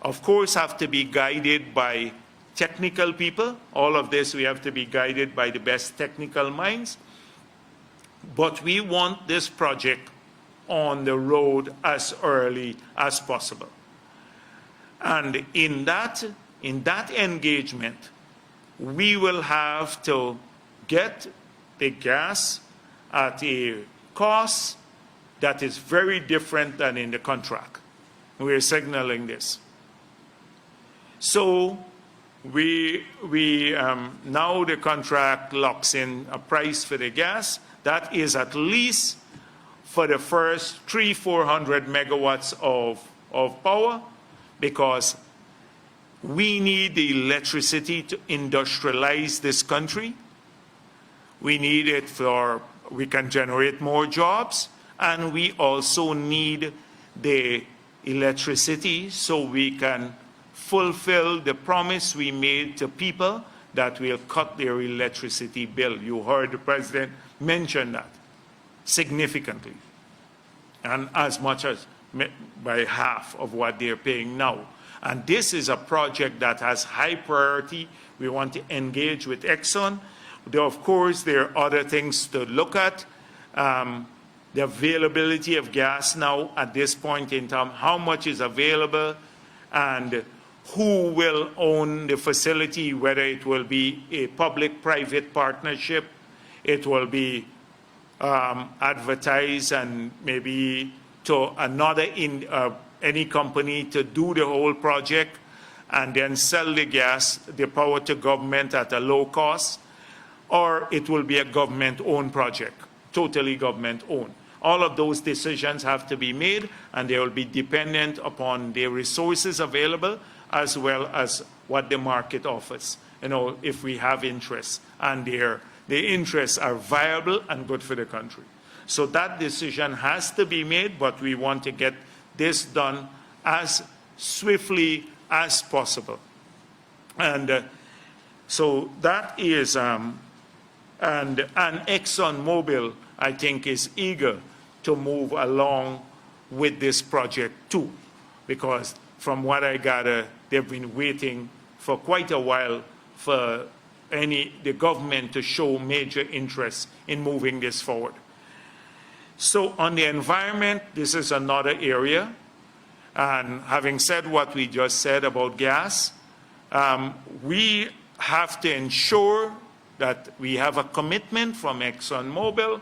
of course, have to be guided by technical people. All of this, we have to be guided by the best technical minds. But we want this project on the road as early as possible. And in that engagement, we will have to get the gas at a cost that is very different than in the contract. We're signaling this. So now the contract locks in a price for the gas that is at least for the first 300-400 megawatts of power, because we need the electricity to industrialize this country. We need it we can generate more jobs, and we also need the electricity so we can fulfill the promise we made to people that we'll cut their electricity bill. You heard the President mention that significantly, and as much as by half of what they're paying now. And this is a project that has high priority. We want to engage with Exxon. Of course, there are other things to look at. The availability of gas now at this point in time, how much is available, and who will own the facility, whether it will be a public-private partnership, it will be advertised and maybe to another any company to do the whole project and then sell the gas, the power to government at a low cost, or it will be a government-owned project, totally government-owned. All of those decisions have to be made, and they will be dependent upon the resources available as well as what the market offers. You know, if we have interests and the interests are viable and good for the country. So that decision has to be made, but we want to get this done as swiftly as possible. And so that is, and ExxonMobil, I think, is eager to move along with this project too, because from what I gather, they've been waiting for quite a while for the government to show major interest in moving this forward. So on the environment, this is another area. And having said what we just said about gas, we have to ensure that we have a commitment from ExxonMobil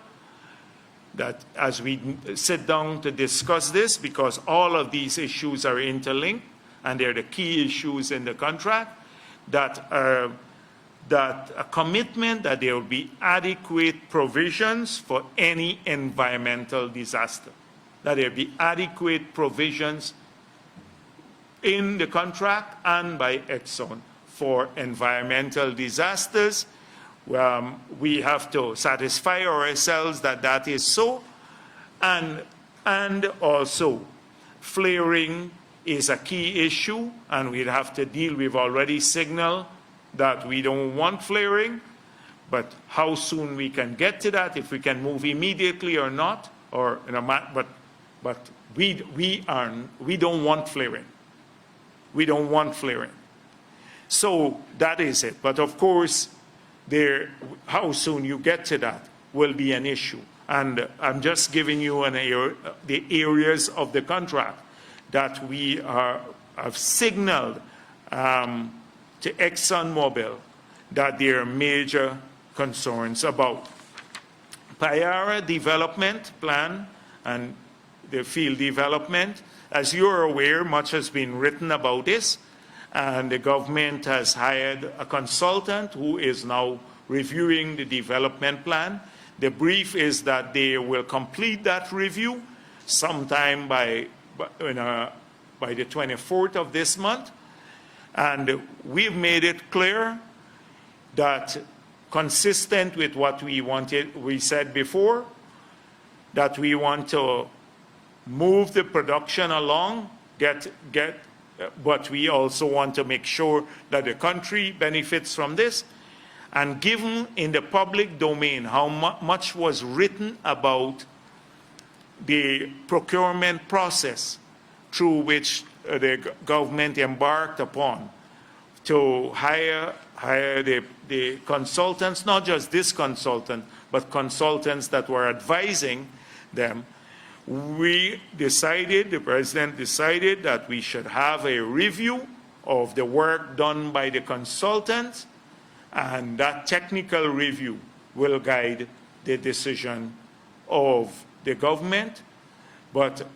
that as we sit down to discuss this, because all of these issues are interlinked and they're the key issues in the contract, that a commitment that there will be adequate provisions for any environmental disaster, that there will be adequate provisions in the contract and by Exxon for environmental disasters. We have to satisfy ourselves that that is so, and also flaring is a key issue, and we'd have to deal. We've already signaled that we don't want flaring, but how soon we can get to that, if we can move immediately or not, or but we don't want flaring. We don't want flaring. So that is it. But of course, how soon you get to that will be an issue. And I'm just giving you the areas of the contract that we have signaled to ExxonMobil that there are major concerns about. Payara development plan and the field development, as you're aware, much has been written about this, and the government has hired a consultant who is now reviewing the development plan. The brief is that they will complete that review sometime by the 24th of this month. And we've made it clear that, consistent with what we said before, that we want to move the production along, but we also want to make sure that the country benefits from this. And given in the public domain how much was written about the procurement process through which the government embarked upon to hire the consultants, not just this consultant, but consultants that were advising them, the President decided that we should have a review of the work done by the consultants, and that technical review will guide the decision of the government. But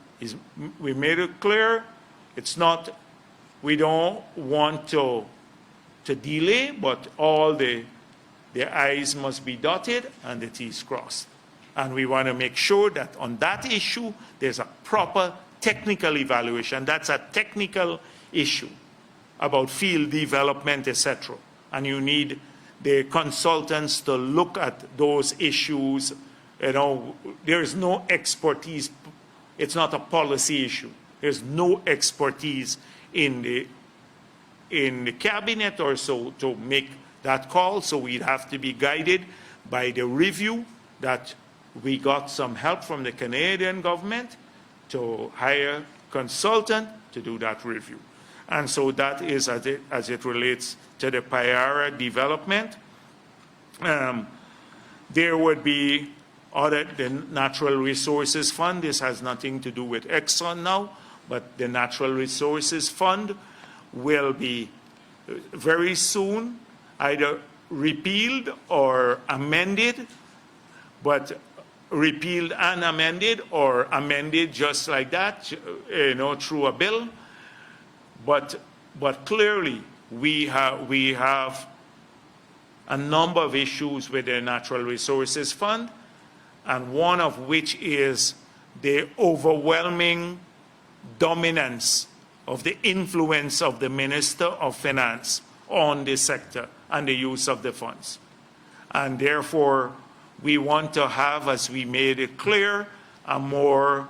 we made it clear, it's not, we don't want to delay, but all the I's must be dotted and the T's crossed. And we want to make sure that on that issue, there's a proper technical evaluation. That's a technical issue about field development, etc. And you need the consultants to look at those issues. You know, there's no expertise. It's not a policy issue. There's no expertise in the cabinet or so to make that call. So we'd have to be guided by the review that we got some help from the Canadian government to hire a consultant to do that review. And so that is as it relates to the Payara development. There would be the Natural Resources Fund. This has nothing to do with Exxon now, but the Natural Resources Fund will be very soon either repealed or amended, but repealed and amended, or amended just like that, through a bill. But clearly, we have a number of issues with the Natural Resources Fund, and one of which is the overwhelming dominance of the influence of the Minister of Finance on the sector and the use of the funds. And therefore, we want to have, as we made it clear, a more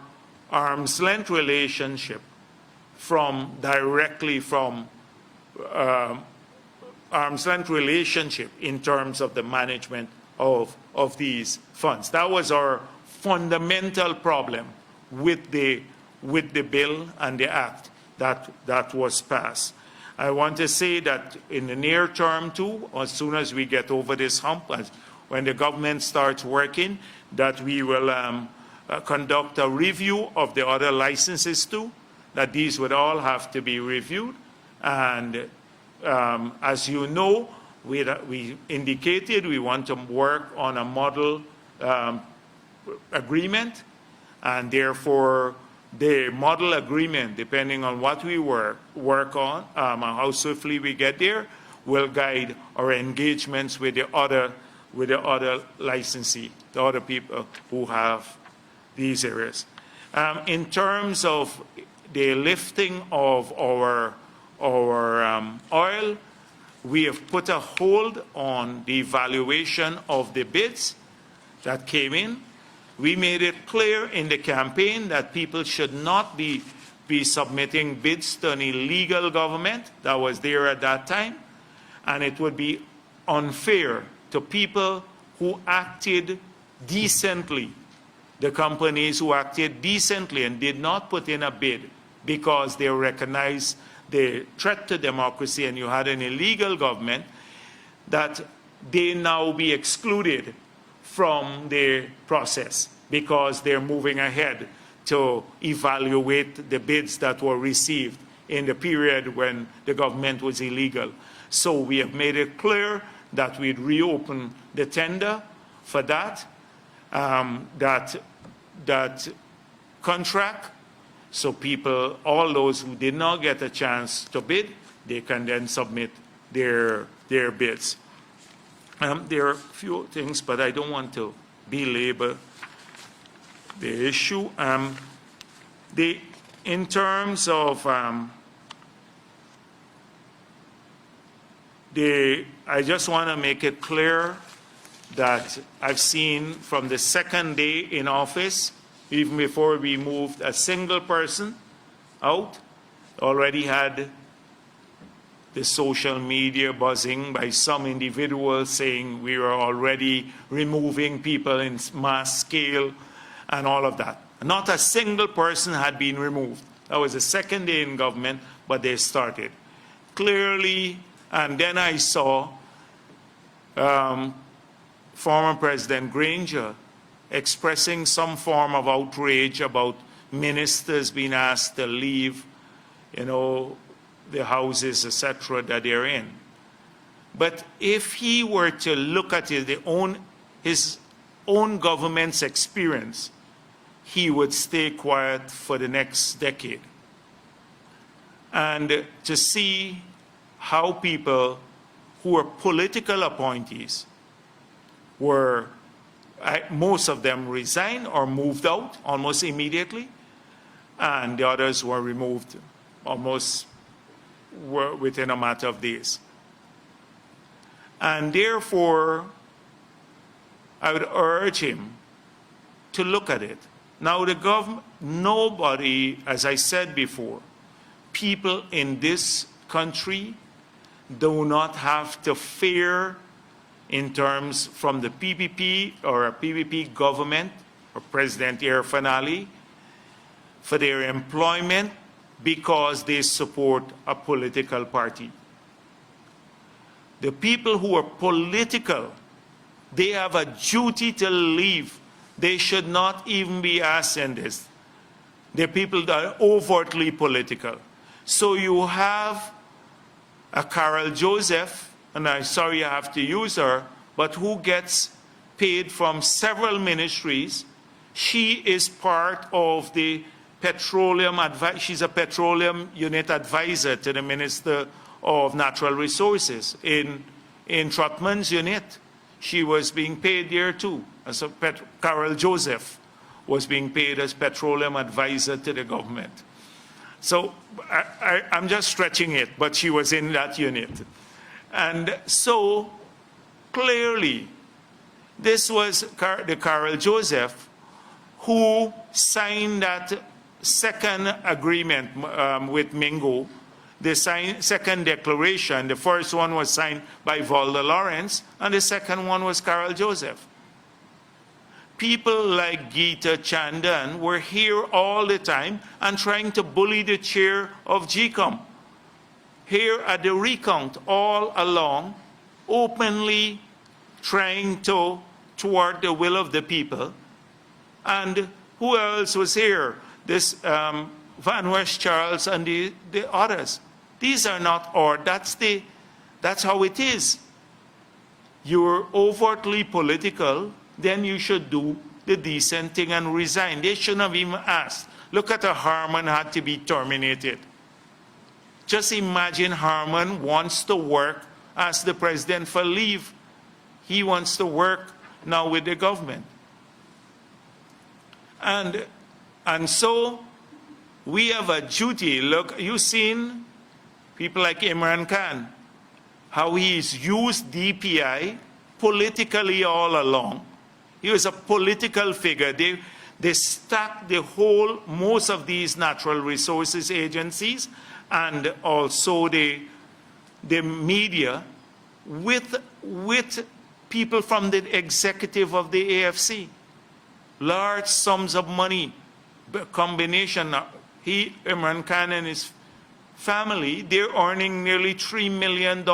arm's length relationship directly from arm's length relationship in terms of the management of these funds. That was our fundamental problem with the bill and the act that was passed. I want to say that in the near term too, as soon as we get over this hump, when the government starts working, that we will conduct a review of the other licenses too, that these would all have to be reviewed. And as you know, we indicated we want to work on a model agreement, and therefore the model agreement, depending on what we work on and how swiftly we get there, will guide our engagements with the other licensee, the other people who have these areas. In terms of the lifting of our oil, we have put a hold on the evaluation of the bids that came in. We made it clear in the campaign that people should not be submitting bids to an illegal government that was there at that time, and it would be unfair to people who acted decently, the companies who acted decently and did not put in a bid because they recognized the threat to democracy and you had an illegal government, that they now be excluded from the process because they're moving ahead to evaluate the bids that were received in the period when the government was illegal. So we have made it clear that we'd reopen the tender for that contract. So people, all those who did not get a chance to bid, they can then submit their bids. There are a few things, but I don't want to belabor the issue. In terms of I just want to make it clear that I've seen from the second day in office, even before we moved a single person out, already had the social media buzzing by some individuals saying we were already removing people in mass scale and all of that. Not a single person had been removed. That was the second day in government, but they started. Clearly, and then I saw former President Granger expressing some form of outrage about ministers being asked to leave, the houses, etc., that they're in. But if he were to look at his own government's experience, he would stay quiet for the next decade. And to see how people who were political appointees were, most of them resigned or moved out almost immediately, and the others were removed almost within a matter of days. And therefore, I would urge him to look at it. Now, the government, nobody, as I said before, people in this country do not have to fear in terms from the PPP or a PPP government or President Irfan Ali for their employment because they support a political party. The people who are political, they have a duty to leave. They should not even be asked in this. They're people that are overtly political. So you have a Carol Joseph, and I'm sorry I have to use her, but who gets paid from several ministries. She is part of the Petroleum, she's a Petroleum unit advisor to the Minister of Natural Resources in Trotman's unit. She was being paid there too. As Carol Joseph was being paid as Petroleum advisor to the government. So I'm just stretching it, but she was in that unit. And so clearly, this was the Carol Joseph who signed that second agreement with Mingo, the second declaration. The first one was signed by Valda Lawrence, and the second one was Carol Joseph. People like Geeta Chandan were here all the time and trying to bully the chair of GCOM. Here at the recount all along, openly trying to thwart the will of the people. And who else was here? This Van West Charles and the others. These are not, or that's how it is. You're overtly political, then you should do the decent thing and resign. They shouldn't have even asked. Look at how Harman had to be terminated. Just imagine Harman wants to work as the president for leave. He wants to work now with the government. And so we have a duty. Look, you've seen people like Imran Khan, how he's used DPI politically all along. He was a political figure. They stacked most of these natural resources agencies and also the media with people from the executive of the AFC. Large sums of money, combination. Imran Khan and his family, they're earning nearly $3 million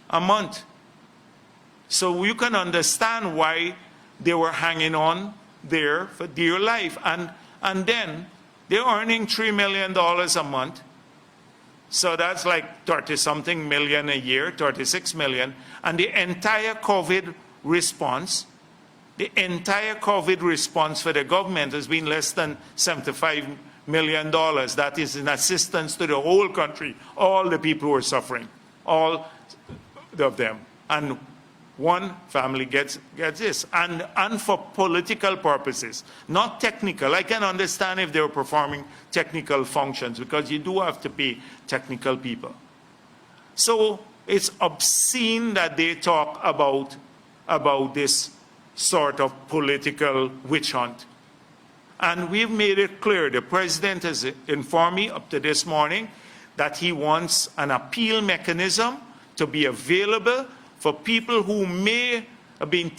a month. So you can understand why they were hanging on there for dear life. And then they're earning $3 million a month. So that's like 30-something million a year, 36 million. And the entire COVID response for the government has been less than $75 million. That is in assistance to the whole country, all the people who are suffering, all of them. And one family gets this. And for political purposes, not technical. I can understand if they're performing technical functions, because you do have to pay technical people. So it's obscene that they talk about this sort of political witch hunt. And we've made it clear, the president has informed me up to this morning that he wants an appeal mechanism to be available for people who may have been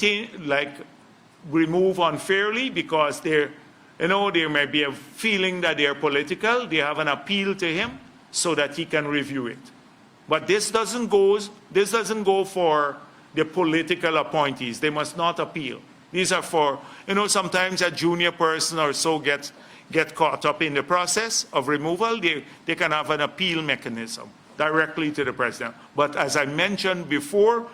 removed unfairly because there may be a feeling that they're political. They have an appeal to him so that he can review it. But this doesn't go for the political appointees. They must not appeal. These are for, sometimes a junior person or so get caught up in the process of removal. They can have an appeal mechanism directly to the president. But as I mentioned before,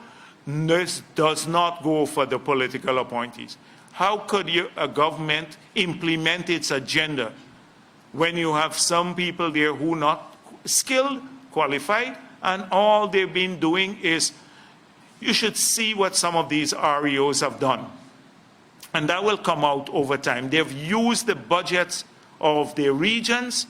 this does not go for the political appointees. How could a government implement its agenda when you have some people there who are not skilled, qualified, and all they've been doing is, you should see what some of these REOs have done. And that will come out over time. They've used the budgets of their regions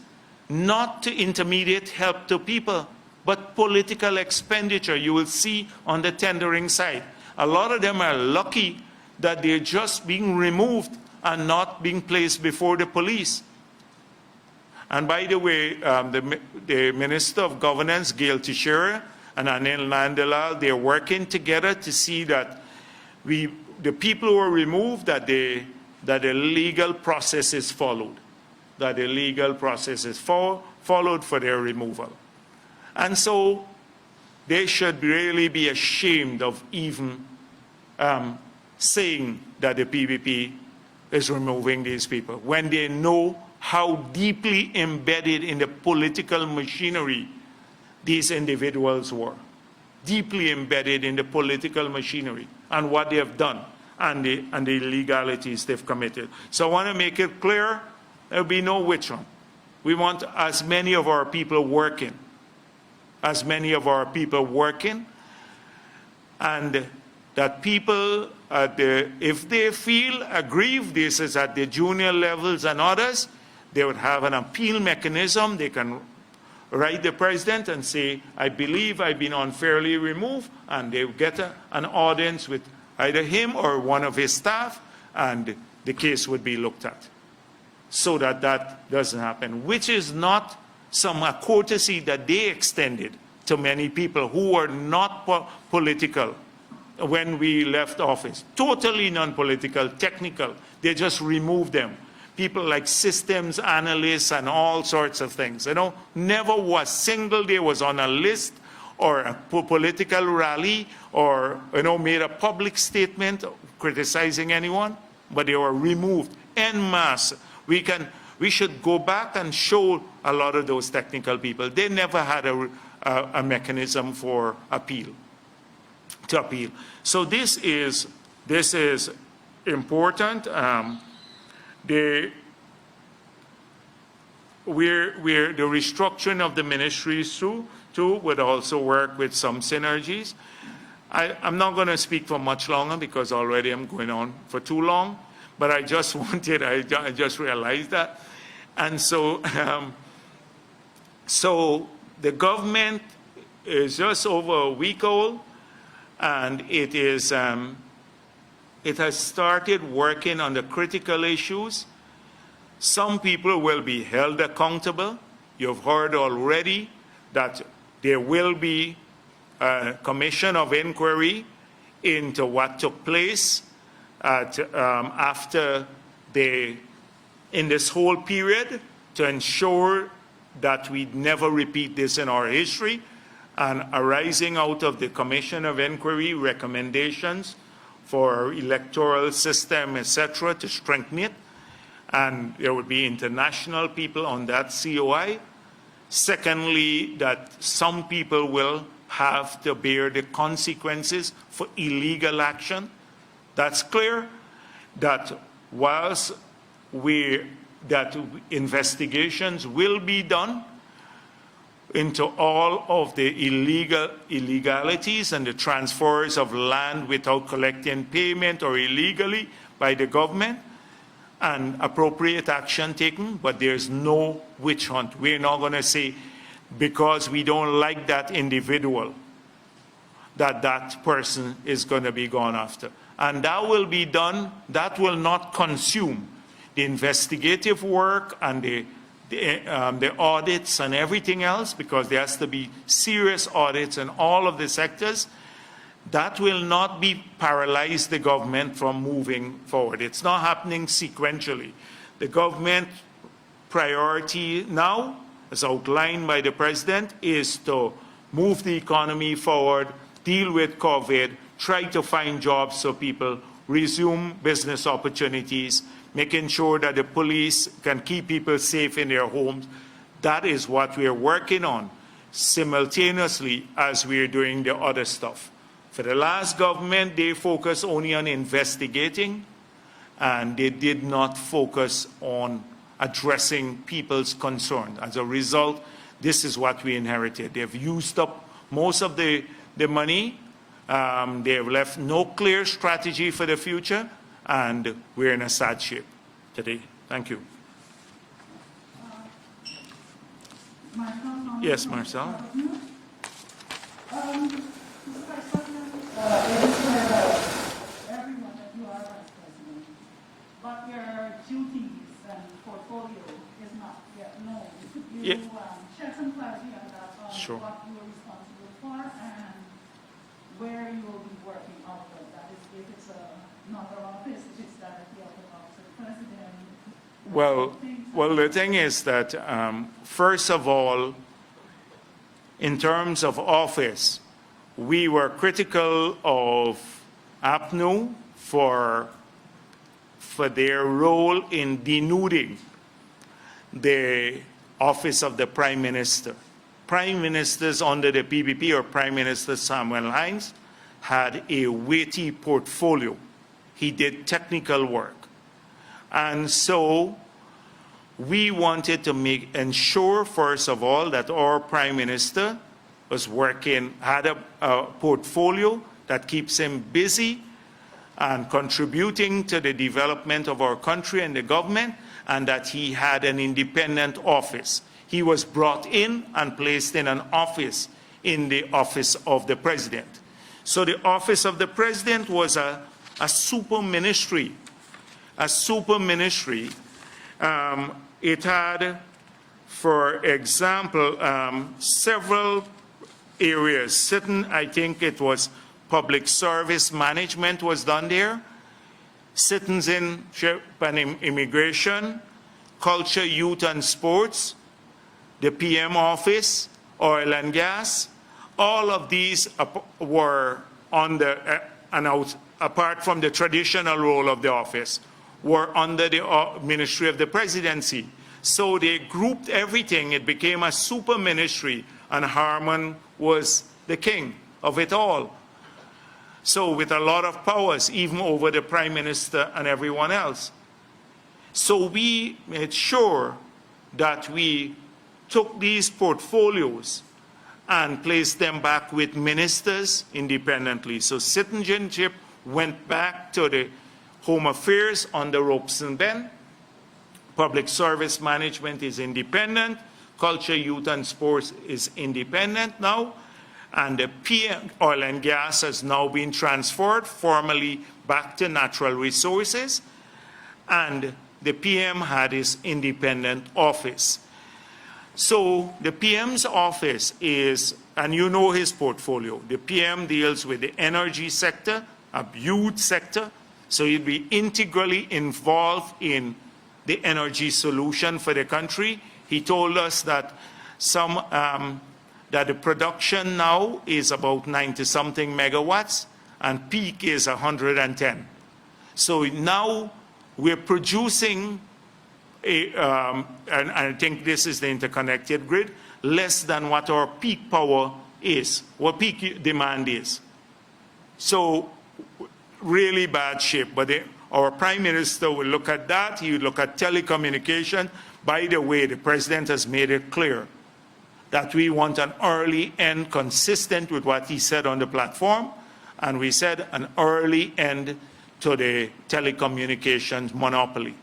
not to intermediate help to people, but political expenditure. You will see on the tendering side. A lot of them are lucky that they're just being removed and not being placed before the police. And by the way, the Minister of Governance, Gail Teixeira, and Anil Nandalal, they're working together to see that the people who are removed, that the legal process is followed. That the legal process is followed for their removal. And so they should really be ashamed of even saying that the PPP is removing these people when they know how deeply embedded in the political machinery these individuals were. Deeply embedded in the political machinery and what they have done and the illegalities they've committed. So I want to make it clear, there will be no witch hunt. We want as many of our people working. As many of our people working, and that people, if they feel aggrieved, this is at the junior levels and others, they would have an appeal mechanism. They can write the president and say, I believe I've been unfairly removed, and they get an audience with either him or one of his staff, and the case would be looked at. so that that doesn't happen, which is not some courtesy that they extended to many people who were not political when we left office. Totally non-political, technical. They just removed them. People like systems analysts and all sorts of things. You know, never was single day was on a list or a political rally or, you know, made a public statement criticizing anyone, but they were removed en masse. We should go back and show a lot of those technical people. They never had a mechanism for appeal, to appeal. So this is important. The restructuring of the ministries too would also work with some synergies. I'm not going to speak for much longer because already I'm going on for too long, but I just wanted, I just realized that. And so, so the government is just over a week old, and it is, it has started working on the critical issues. Some people will be held accountable. You've heard already that there will be a commission of inquiry into what took place after in this whole period, to ensure that we never repeat this in our history, and arising out of the commission of inquiry recommendations for our electoral system, etc., to strengthen it. And there would be international people on that COI. Secondly, that some people will have to bear the consequences for illegal action. That's clear. That whilst investigations will be done into all of the illegalities and the transfers of land without collecting payment or illegally by the government, and appropriate action taken, but there's no witch hunt. We're not going to say because we don't like that individual that that person is going to be gone after. And that will be done, that will not consume the investigative work and the audits and everything else, because there has to be serious audits in all of the sectors. That will not be paralyze the government from moving forward. It's not happening sequentially. The government priority now, as outlined by the president, is to move the economy forward, deal with COVID, try to find jobs so people resume business opportunities, making sure that the police can keep people safe in their homes. That is what we're working on simultaneously as we're doing the other stuff. For the last government, they focused only on investigating, and they did not focus on addressing people's concerns. As a result, this is what we inherited. They've used up most of the money. They have left no clear strategy for the future, and we're in a sad shape today. Thank you. Yes, Marcel. It is clear that everyone that you are vice president, but your duties and portfolio is not yet known. Could you shed some clarity on that, on Sure. what you are responsible for and where you will be working out of? That is, if it's another office, if it's directly out of the office of the president. Well, the thing is that, first of all, in terms of office, we were critical of APNU for their role in denuding the office of the Prime Minister. Prime Ministers under the PPP, or Prime Minister Samuel Hines, had a weighty portfolio. He did technical work. And so we wanted to ensure, first of all, that our Prime Minister was working, had a portfolio that keeps him busy and contributing to the development of our country and the government, and that he had an independent office. He was brought in and placed in an office, in the office of the president. So the office of the president was a super ministry, It had, for example, several areas. Certain, I think it was public service management was done there, citizenship and immigration, culture, youth and sports, the PM office, oil and gas. All of these were under, apart from the traditional role of the office, were under the Ministry of the Presidency. So they grouped everything. It became a super ministry, and Harman was the king of it all. So with a lot of powers, even over the Prime Minister and everyone else. So we made sure that we took these portfolios and placed them back with ministers independently. So citizenship went back to the Home Affairs under Robeson Ben. Public service management is independent. Culture, youth and sports is independent now. And the PM, oil and gas, has now been transferred formally back to natural resources. And the PM had his independent office. So the PM's office is, and you know his portfolio, the PM deals with the energy sector, a huge sector, so he'd be integrally involved in the energy solution for the country. He told us that that the production now is about 90-something megawatts, and peak is 110. So now we're producing, and I think this is the interconnected grid, less than what our peak power is, what peak demand is. So really bad shape. But our Prime Minister will look at that. He will look at telecommunication. By the way, the President has made it clear that we want an early end consistent with what he said on the platform. And we said an early end to the telecommunications monopoly.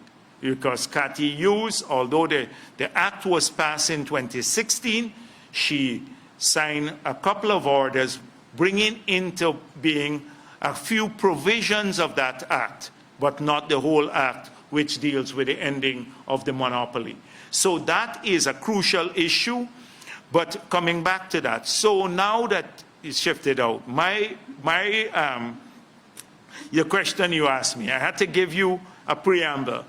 Because Cathy Hughes, although the act was passed in 2016, she signed a couple of orders bringing into being a few provisions of that act, but not the whole act, which deals with the ending of the monopoly. So that is a crucial issue. But coming back to that, so now that it's shifted out, your question you asked me, I had to give you a preamble.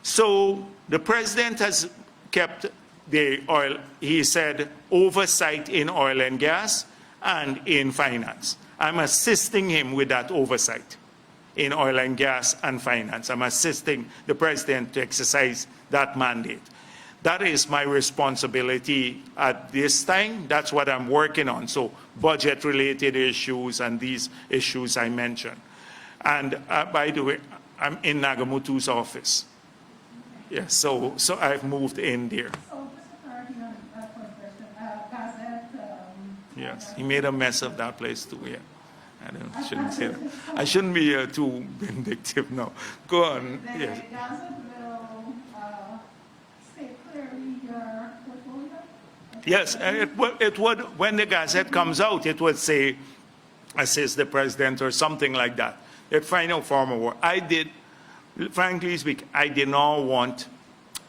So the President has kept the oil, he said, oversight in oil and gas and in finance. I'm assisting him with that oversight in oil and gas and finance. I'm assisting the President to exercise that mandate. That is my responsibility at this time. That's what I'm working on. So budget-related issues and these issues I mentioned. And by the way, I'm in Nagamutu's office. Yes, so I've moved in there. So just a clarity on that one question. Gazette. Yes, he made a mess of that place too. Yeah, I shouldn't say that. I shouldn't be too vindictive now. Go on. The Yes. Gazette will state clearly your portfolio? Yes, it would, when the Gazette comes out, it would say, assist the President or something like that. That final form of work. I did, frankly speaking, I did not want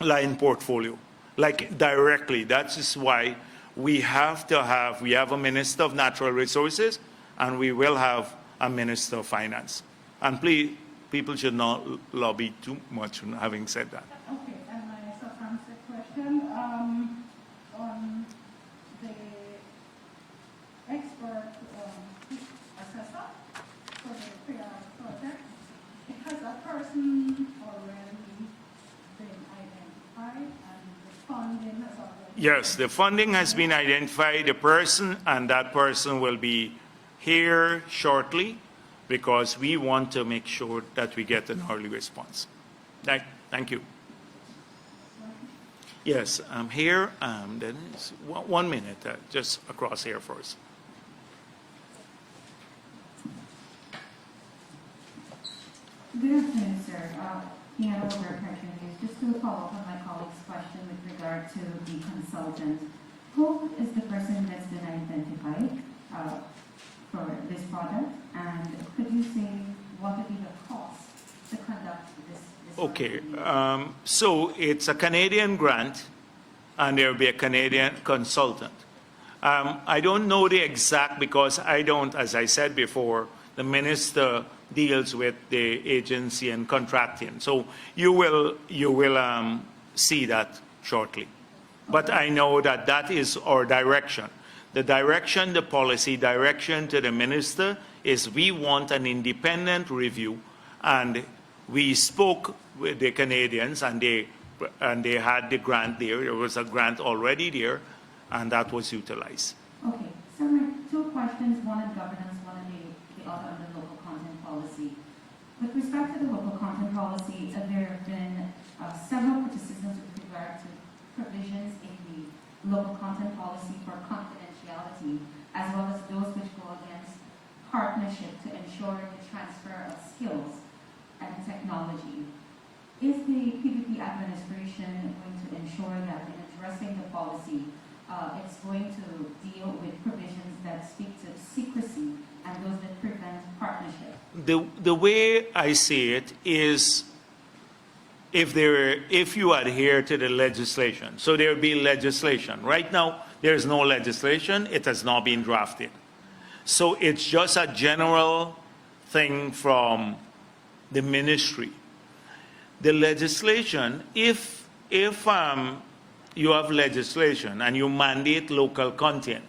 line portfolio, like directly. That is why we have a Minister of Natural Resources, and we will have a Minister of Finance. And please, people should not lobby too much having said that. Okay, and my substantive question on the expert assessor for the Payara project. Has a person already been identified and the funding has already Yes, the funding has been identified, the person, and that person will be here shortly because we want to make sure that we get an early response. Thank you. Yes, I'm here. Then it's 1 minute, just across here first. Good afternoon, sir. Payara with Reprioritizing. Just to follow up on my colleague's question with regard to the consultant, who is the person that's been identified for this product? And could you say what would be the cost to conduct this Okay, so it's a Canadian grant, and there will be a Canadian consultant. I don't know the exact, because I don't, as I said before, the minister deals with the agency and contracting. So you will see that shortly. But I know that that is our direction. The direction, the policy direction to the minister is we want an independent review, and we spoke with the Canadians, and they had the grant there. There was a grant already there, and that was utilized. Okay, so my two questions, one on governance, one on the other on the local content policy. With respect to the local content policy, there have been several criticisms with regard to provisions in the local content policy for confidentiality, as well as those which go against partnership to ensure the transfer of skills and technology. Is the PPP administration going to ensure that in addressing the policy, it's going to deal with provisions that speak to secrecy and those that prevent partnership? The way I see it is, if you adhere to the legislation, so there will be legislation. Right now, there is no legislation. It has not been drafted. So it's just a general thing from the ministry. The legislation, if you have legislation and you mandate local content,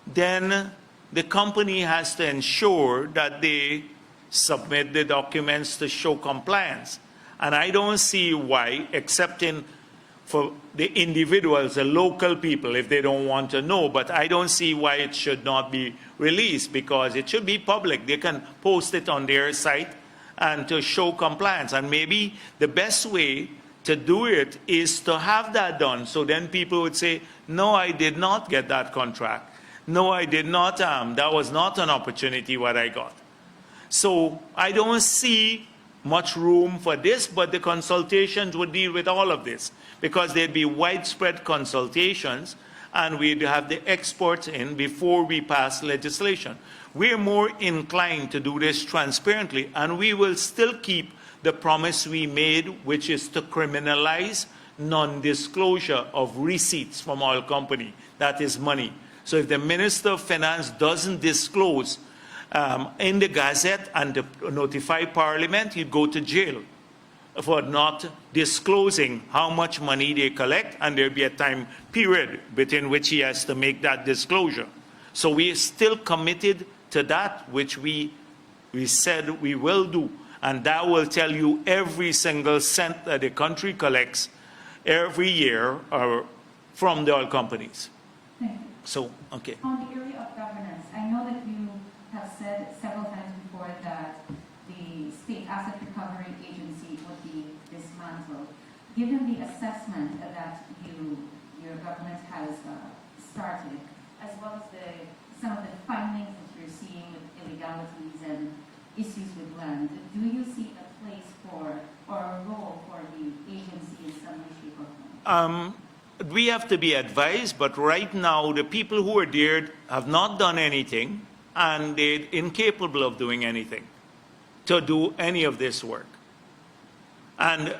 then the company has to ensure that they submit the documents to show compliance. And I don't see why, excepting for the individuals, the local people, if they don't want to know, but I don't see why it should not be released, because it should be public. They can post it on their site and to show compliance. And maybe the best way to do it is to have that done, so then people would say, no, I did not get that contract. No, I did not, that was not an opportunity what I got. So I don't see much room for this, but the consultations would deal with all of this, because there'd be widespread consultations, and we'd have the experts in before we pass legislation. We're more inclined to do this transparently, and we will still keep the promise we made, which is to criminalize non-disclosure of receipts from oil company. That is money. So if the Minister of Finance doesn't disclose in the Gazette and to notify Parliament, he'd go to jail for not disclosing how much money they collect, and there'll be a time period within which he has to make that disclosure. So we are still committed to that which we said we will do, and that will tell you every single cent that the country collects every year from the oil companies. Thank you. So, okay. On the area of governance, I know that you have said several times before that the State Asset Recovery Agency would be dismantled. Given the assessment that your government has started, as well as some of the findings that you're seeing with illegalities and issues with land, do you see a place for or a role for the agency in some way, shape, or form? We have to be advised, but right now the people who are there have not done anything, and they're incapable of doing anything to do any of this work. And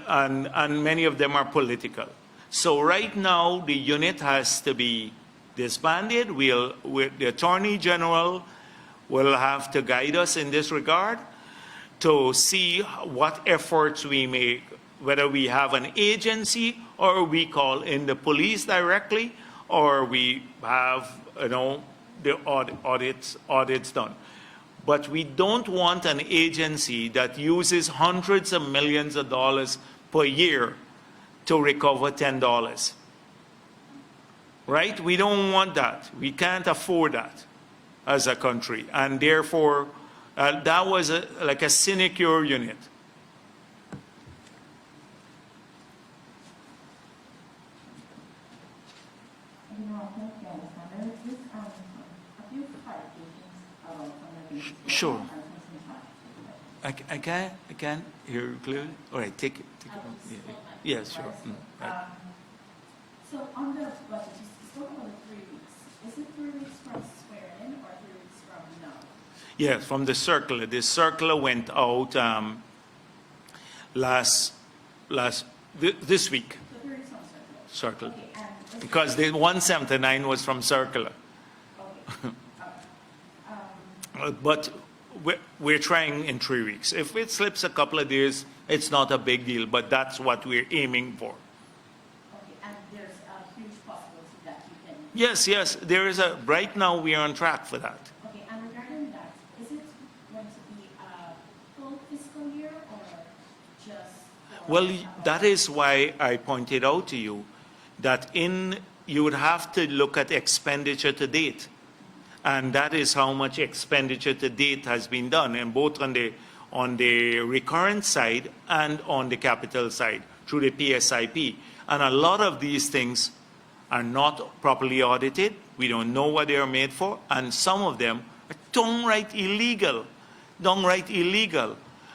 many of them are political. So right now the unit has to be disbanded. The Attorney General will have to guide us in this regard to see what efforts we make, whether we have an agency or we call in the police directly, or we have, the audits done. But we don't want an agency that uses hundreds of millions of dollars per year to recover $10. Right? We don't want that. We can't afford that as a country. And therefore, that was like a sinecure unit. Sure. I can't hear you clearly. All right, take it. Yes, sure. Right. So on the budget, you spoke about 3 weeks. Is it 3 weeks from swearing or 3 weeks from now? Yes, from the circular. The circular went out this week, The 3 weeks on circular. circle. Okay, and is Because the 179 was from circular. okay. But we're trying in 3 weeks. If it slips a couple of days, it's not a big deal, but that's what we're aiming for. Okay, and there's a huge possibility that you can. Yes, there is right now we are on track for that. Okay, and regarding that, is it going to be a full fiscal year or just? for Well, a that is why I pointed out to you that you would have to look at expenditure to date. And that is how much expenditure to date has been done, and both on the recurrent side and on the capital side through the PSIP. And a lot of these things are not properly audited. We don't know what they are made for, and some of them are downright illegal.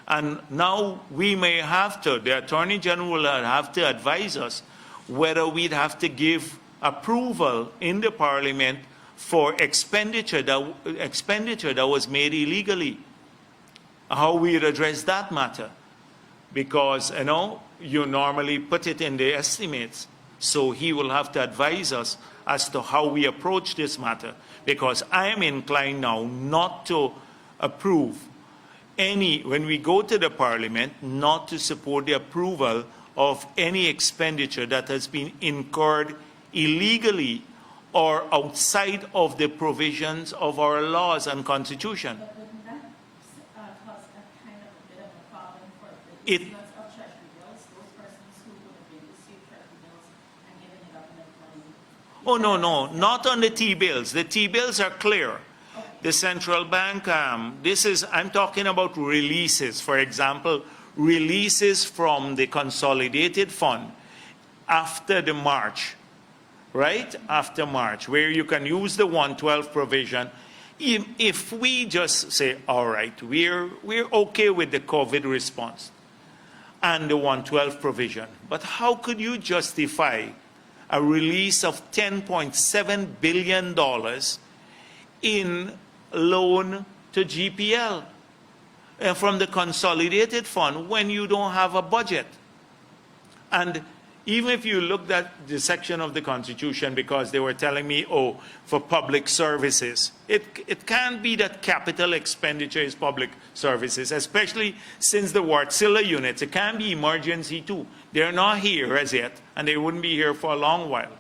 And now we may have to, the Attorney General will have to advise us whether we'd have to give approval in the Parliament for expenditure that was made illegally. How we address that matter. Because, you normally put it in the estimates. So he will have to advise us as to how we approach this matter. Because I am inclined now not to approve when we go to the Parliament, not to support the approval of any expenditure that has been incurred illegally or outside of the provisions of our laws and Constitution. But wouldn't that cause a kind of a bit of a problem for the issuance of treasury bills, those persons who would have been issued treasury bills and given the government money? Oh, no, not on the T-bills. The T-bills are clear. The central bank, I'm talking about releases. For example, releases from the consolidated fund after the March, right? After March, where you can use the 112 provision. If we just say, all right, we're okay with the COVID response and the 112 provision, but how could you justify a release of $10.7 billion in loan to GPL from the consolidated fund when you don't have a budget? And even if you looked at the section of the Constitution, because they were telling me, for public services, it can't be that capital expenditure is public services, especially since the Wartsila units. It can be emergency too. They're not here as yet, and they wouldn't be here for a long while.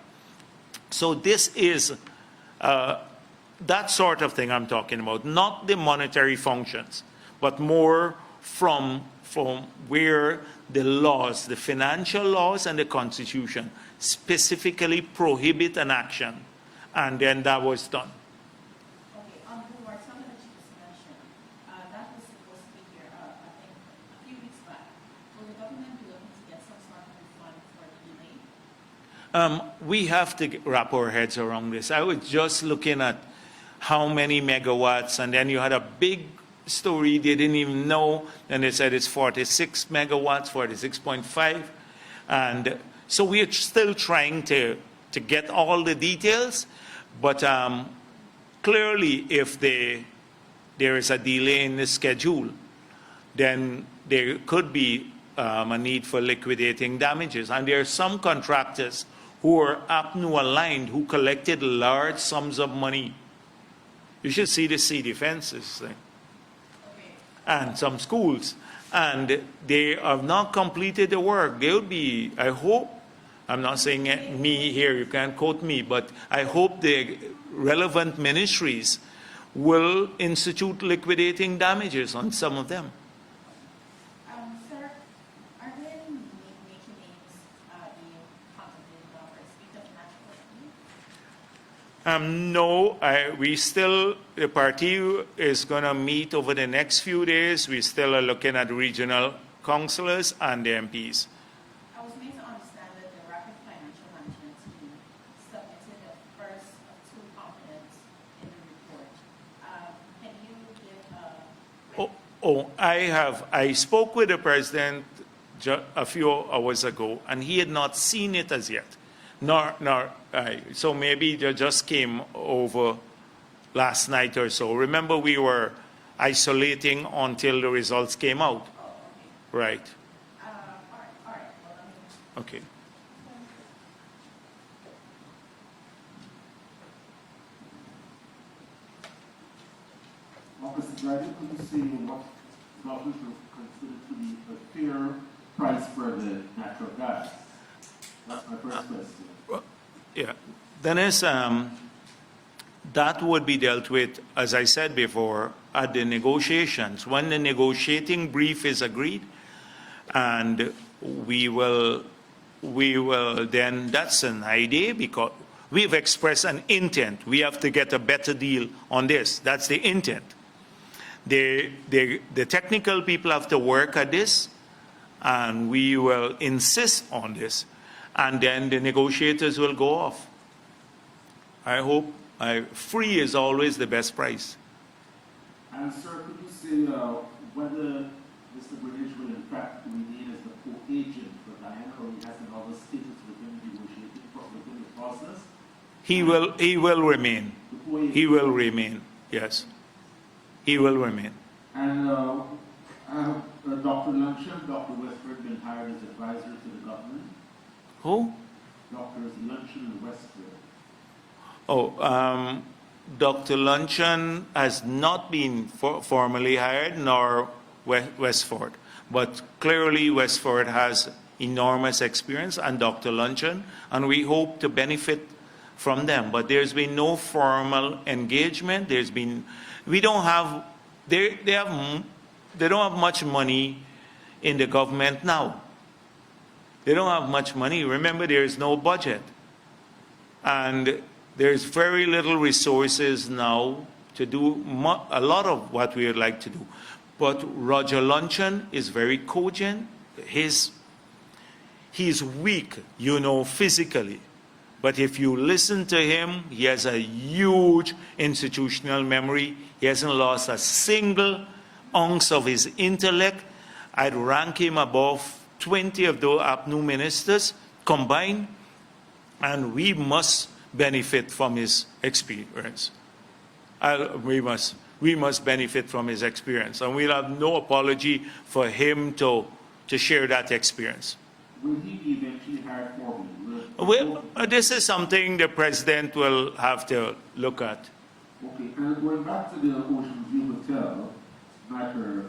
So this is that sort of thing I'm talking about, not the monetary functions, but more from where the laws, the financial laws and the Constitution specifically prohibit an action, and then that was done. Okay, on the Wartsila that you just mentioned, that was supposed to be here, I think, a few weeks back. Will the government be looking to get some sort of refund for the delay? We have to wrap our heads around this. I was just looking at how many megawatts, and then you had a big story they didn't even know, and they said it's 46 megawatts, 46.5, and so we're still trying to get all the details, but clearly if there is a delay in the schedule, then there could be a need for liquidating damages, and there are some contractors who are APNU aligned who collected large sums of money. You should see the sea defenses thing. And some schools, and they have not completed the work. They will be, I hope, I'm not saying me here, you can't quote me, but I hope the relevant ministries will institute liquidating damages on some of them. Sir, are there any major names being contemplated now for a speech of national rescue? No, the party is going to meet over the next few days. We still are looking at regional councillors and the MPs. I was made to understand that the Rapid Financial Management Team submitted the first of 2 components in the report. Can you give I spoke with the president a few hours ago, and he had not seen it as yet. So maybe they just came over last night or so. Remember, we were isolating until the results came out. Oh, okay. Is Right. Okay. Officer Jagdeo, could you say what government will consider to be a fair price for the natural gas? That's my first question. Yeah. Dennis, that would be dealt with, as I said before, at the negotiations. When the negotiating brief is agreed, and we will then, that's an idea, because we've expressed an intent. We have to get a better deal on this. That's the intent. The technical people have to work at this, and we will insist on this, and then the negotiators will go off. I hope free is always the best price. And sir, could you say whether Mr. British will in fact remain as the co-agent for Diana, or he has another status within the within the process? He will remain. He will remain. Yes. He will remain. And Dr. Luncheon, Dr. Westford been hired as advisor to the government? Who? Doctors Luncheon and Westford. Oh, Dr. Luncheon has not been formally hired, nor Westford. But clearly Westford has enormous experience, and Dr. Luncheon, and we hope to benefit from them. But there's been no formal engagement. There's been, we don't have, they don't have much money in the government now. They don't have much money. Remember, there is no budget. And there's very little resources now to do a lot of what we would like to do. But Roger Luncheon is very cogent. He's weak, you know, physically. But if you listen to him, he has a huge institutional memory. He hasn't lost a single ounce of his intellect. I'd rank him above 20 of the APNU ministers combined, and we must benefit from his experience. We must benefit from his experience, and we'll have no apology for him to share that experience. Will he be eventually hired formally? Well, this is something the president will have to look at. Okay, and going back to the Ocean View Hotel matter,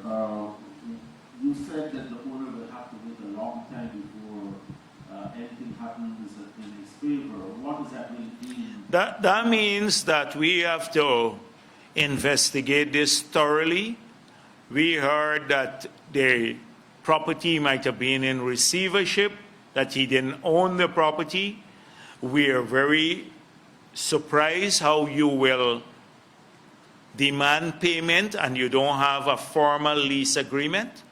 you said that the owner will have to wait a long time before anything happens in his favor. What does that really mean? That means that we have to investigate this thoroughly. We heard that the property might have been in receivership, that he didn't own the property. We are very surprised how you will demand payment and you don't have a formal lease agreement,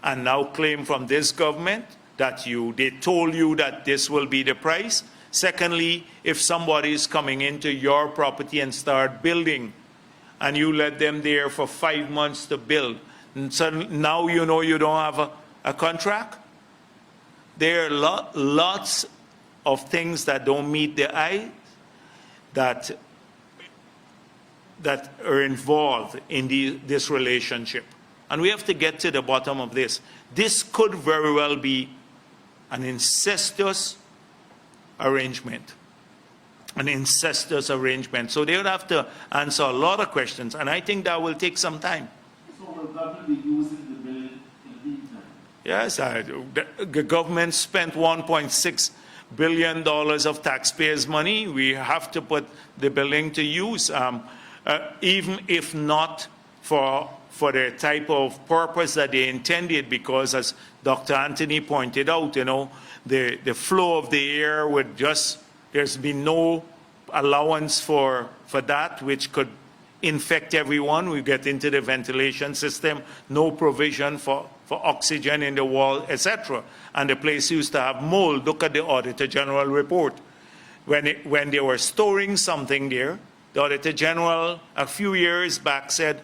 and now claim from this government that they told you that this will be the price. Secondly, if somebody is coming into your property and start building, and you let them there for 5 months to build, and so now you know you don't have a contract. There are lots of things that don't meet the eye that are involved in this relationship. And we have to get to the bottom of this. This could very well be an incestuous arrangement. An incestuous arrangement. So they would have to answer a lot of questions, and I think that will take some time. So will government be using the building in the meantime? Yes, the government spent $1.6 billion of taxpayers' money. We have to put the building to use, even if not for the type of purpose that they intended, because as Dr. Anthony pointed out, you know, the flow of the air would just, there's been no allowance for that, which could infect everyone. We get into the ventilation system, no provision for oxygen in the wall, etc. And the place used to have mold. Look at the Auditor General report. When they were storing something there, the Auditor General a few years back said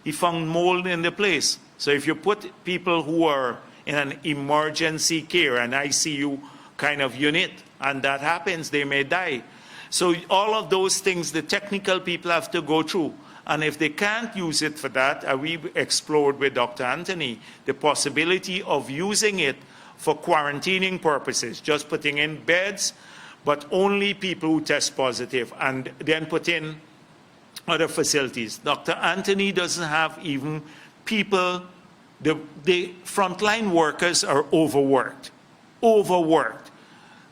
he found mold in the place. So if you put people who are in an emergency care, an ICU kind of unit, and that happens, they may die. So all of those things the technical people have to go through. And if they can't use it for that, we explored with Dr. Anthony the possibility of using it for quarantining purposes, just putting in beds, but only people who test positive, and then put in other facilities. Dr. Anthony doesn't have even people, the frontline workers are overworked.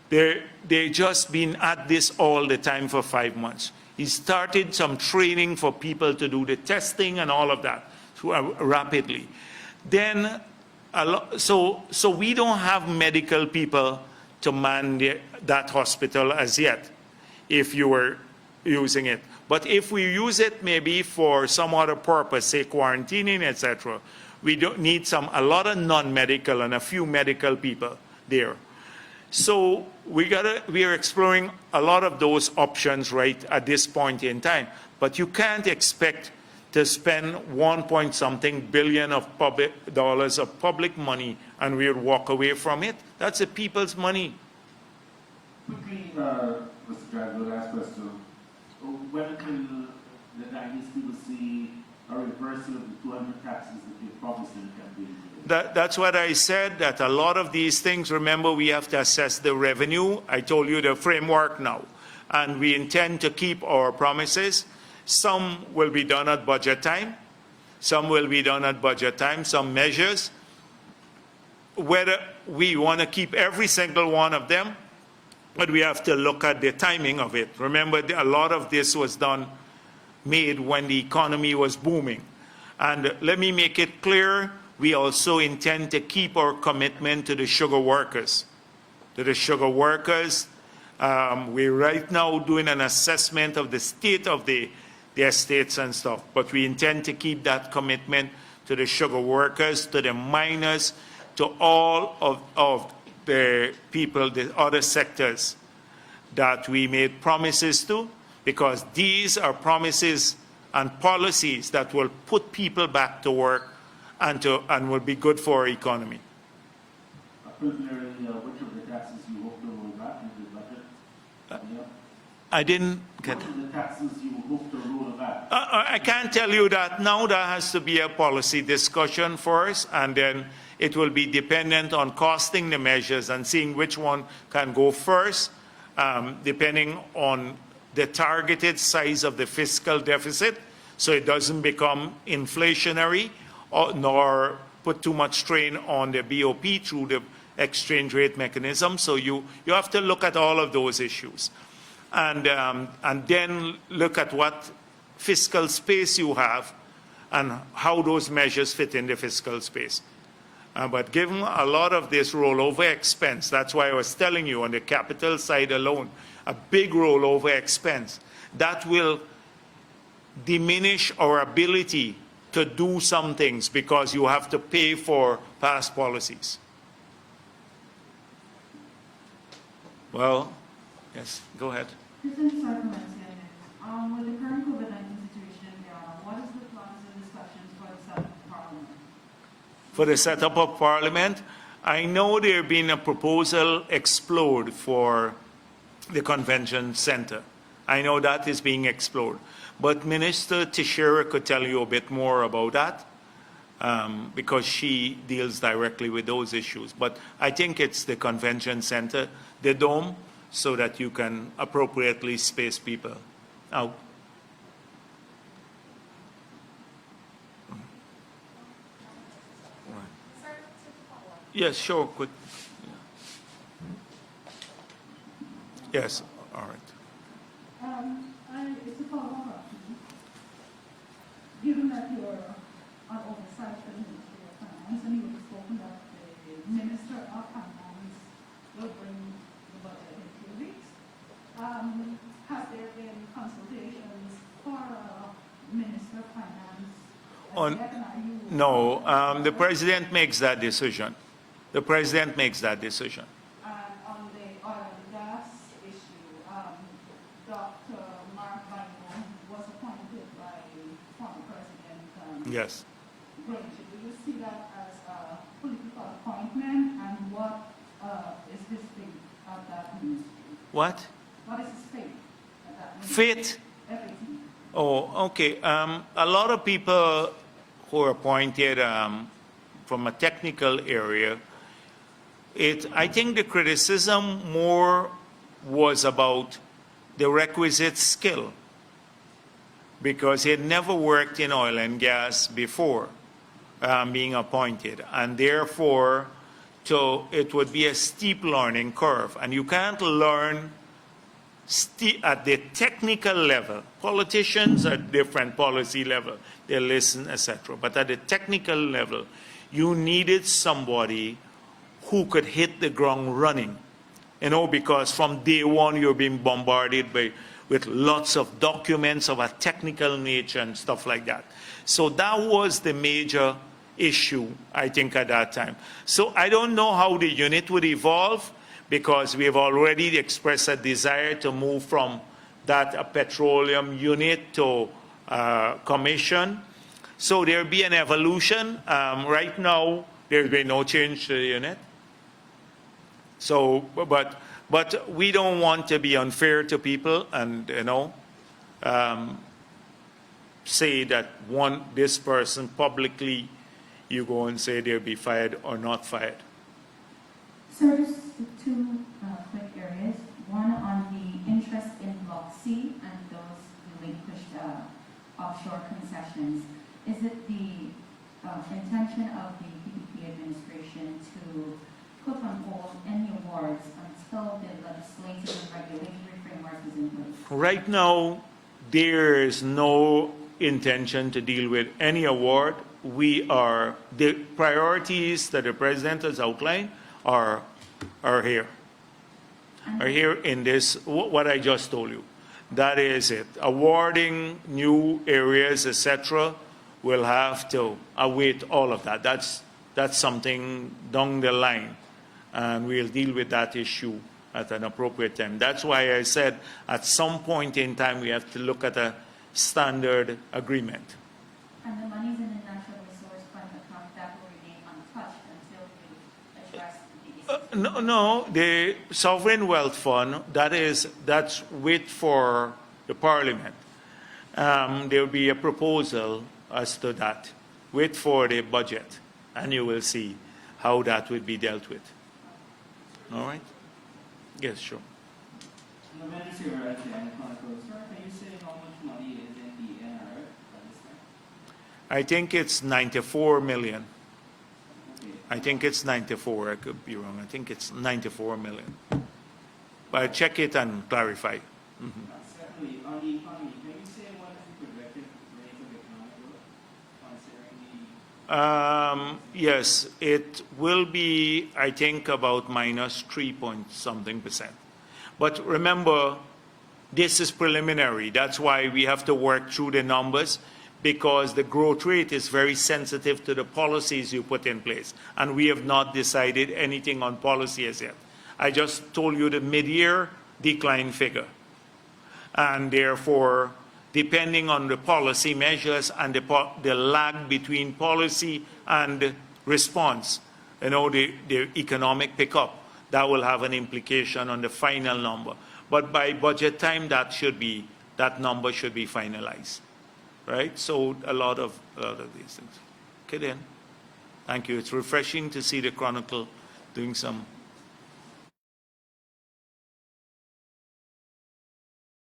They've just been at this all the time for 5 months. He started some training for people to do the testing and all of that rapidly. Then, so we don't have medical people to man that hospital as yet, if you were using it. But if we use it maybe for some other purpose, say quarantining, etc., we don't need a lot of non-medical and a few medical people there. So we are exploring a lot of those options right at this point in time. But you can't expect to spend $1.something billion of public money and we'll walk away from it. That's the people's money. Quickly, Mr. Jagdeo, last question. When can the Guyanese people see a reversal of the 200 taxes that they promised in the campaign? That's what I said, that a lot of these things, remember, we have to assess the revenue. I told you the framework now. And we intend to keep our promises. Some will be done at budget time. Some will be done at budget time, some measures. Whether we want to keep every single one of them, but we have to look at the timing of it. Remember, a lot of this was made when the economy was booming. And let me make it clear, we also intend to keep our commitment to the sugar workers. We're right now doing an assessment of the state of the estates and stuff, but we intend to keep that commitment to the sugar workers, to the miners, to all of the people, the other sectors that we made promises to, because these are promises and policies that will put people back to work and will be good for our economy. Preliminarily, which of the taxes you hope to roll back in the budget? I didn't get Which of the taxes you hope to roll back? I can't tell you that now. That has to be a policy discussion first, and then it will be dependent on costing the measures and seeing which one can go first, depending on the targeted size of the fiscal deficit, so it doesn't become inflationary nor put too much strain on the BOP through the exchange rate mechanism. So you have to look at all of those issues. And then look at what fiscal space you have and how those measures fit in the fiscal space. But given a lot of this rollover expense, that's why I was telling you on the capital side alone, a big rollover expense, that will diminish our ability to do some things because you have to pay for past policies. Well, yes, go ahead. President Sarkozy, with the current COVID-19 situation in Payara, what is the plans and discussions for the setup of Parliament? For the setup of Parliament, I know there has been a proposal explored for the convention center. I know that is being explored. But Minister Teixeira could tell you a bit more about that because she deals directly with those issues. But I think it's the convention center, the dome, so that you can appropriately space people out. Yes, sure. Quick. Yes, all right. It's a follow-up. Given that you're on oversight for the Ministry of Finance, and you have spoken that the Minister of Finance will bring the budget in 2 weeks, has there been consultations for Minister of Finance? No, the President makes that decision. The President makes that decision. And on the oil and gas issue, Dr. Mark Bino was appointed by former President Yes. Granger. Do you see that as a political appointment, and what is his fate at that ministry? What? What is his fate at that ministry? Fate? Everything. Oh, okay. A lot of people who are appointed from a technical area I think the criticism more was about the requisite skill, because he had never worked in oil and gas before being appointed, and therefore it would be a steep learning curve, and you can't learn at the technical level. Politicians at different policy level, they listen, etc. But at the technical level, you needed somebody who could hit the ground running. You know, because from day one you're being bombarded with lots of documents of a technical nature and stuff like that. So that was the major issue, I think, at that time. So I don't know how the unit would evolve, because we have already expressed a desire to move from that petroleum unit to commission. So there'll be an evolution. Right now, there's been no change to the unit. So, but we don't want to be unfair to people and, you know, say that this person publicly, you go and say they'll be fired or not fired. So just two quick areas. One on the interest in Block C and those relinquished offshore concessions. Is it the intention of the PPP administration to put on hold any awards until the legislative and regulatory framework is in place? Right now, there is no intention to deal with any award. The priorities that the president has outlined are here in this, what I just told you. That is it. Awarding new areas, etc., we'll have to await all of that. That's something down the line, and we'll deal with that issue at an appropriate time. That's why I said at some point in time we have to look at a standard agreement. And the monies in the natural resource fund account, that will remain untouched until you address the No, the sovereign wealth fund, that's wait for the parliament. There will be a proposal as to that. Wait for the budget, and you will see how that would be dealt with. All right? Yes, sure. The manager at the sir, can you say how much money is in the NRF at this time? I think it's 94 million. Okay. I think it's 94. I could be wrong. I think it's 94 million. But check it and clarify. Mm-hmm. Secondly, on the economy, can you say what is the projected rate of economic growth, considering the... Yes, it will be, I think, about minus 3 point something %. But remember, this is preliminary. That's why we have to work through the numbers, because the growth rate is very sensitive to the policies you put in place. And we have not decided anything on policy as yet. I just told you the mid-year decline figure. And therefore, depending on the policy measures and the lag between policy and response, you know, the economic pickup, that will have an implication on the final number. But by budget time, that number should be finalized, right? So a lot of these things. Okay then. Thank you. It's refreshing to see the Chronicle doing some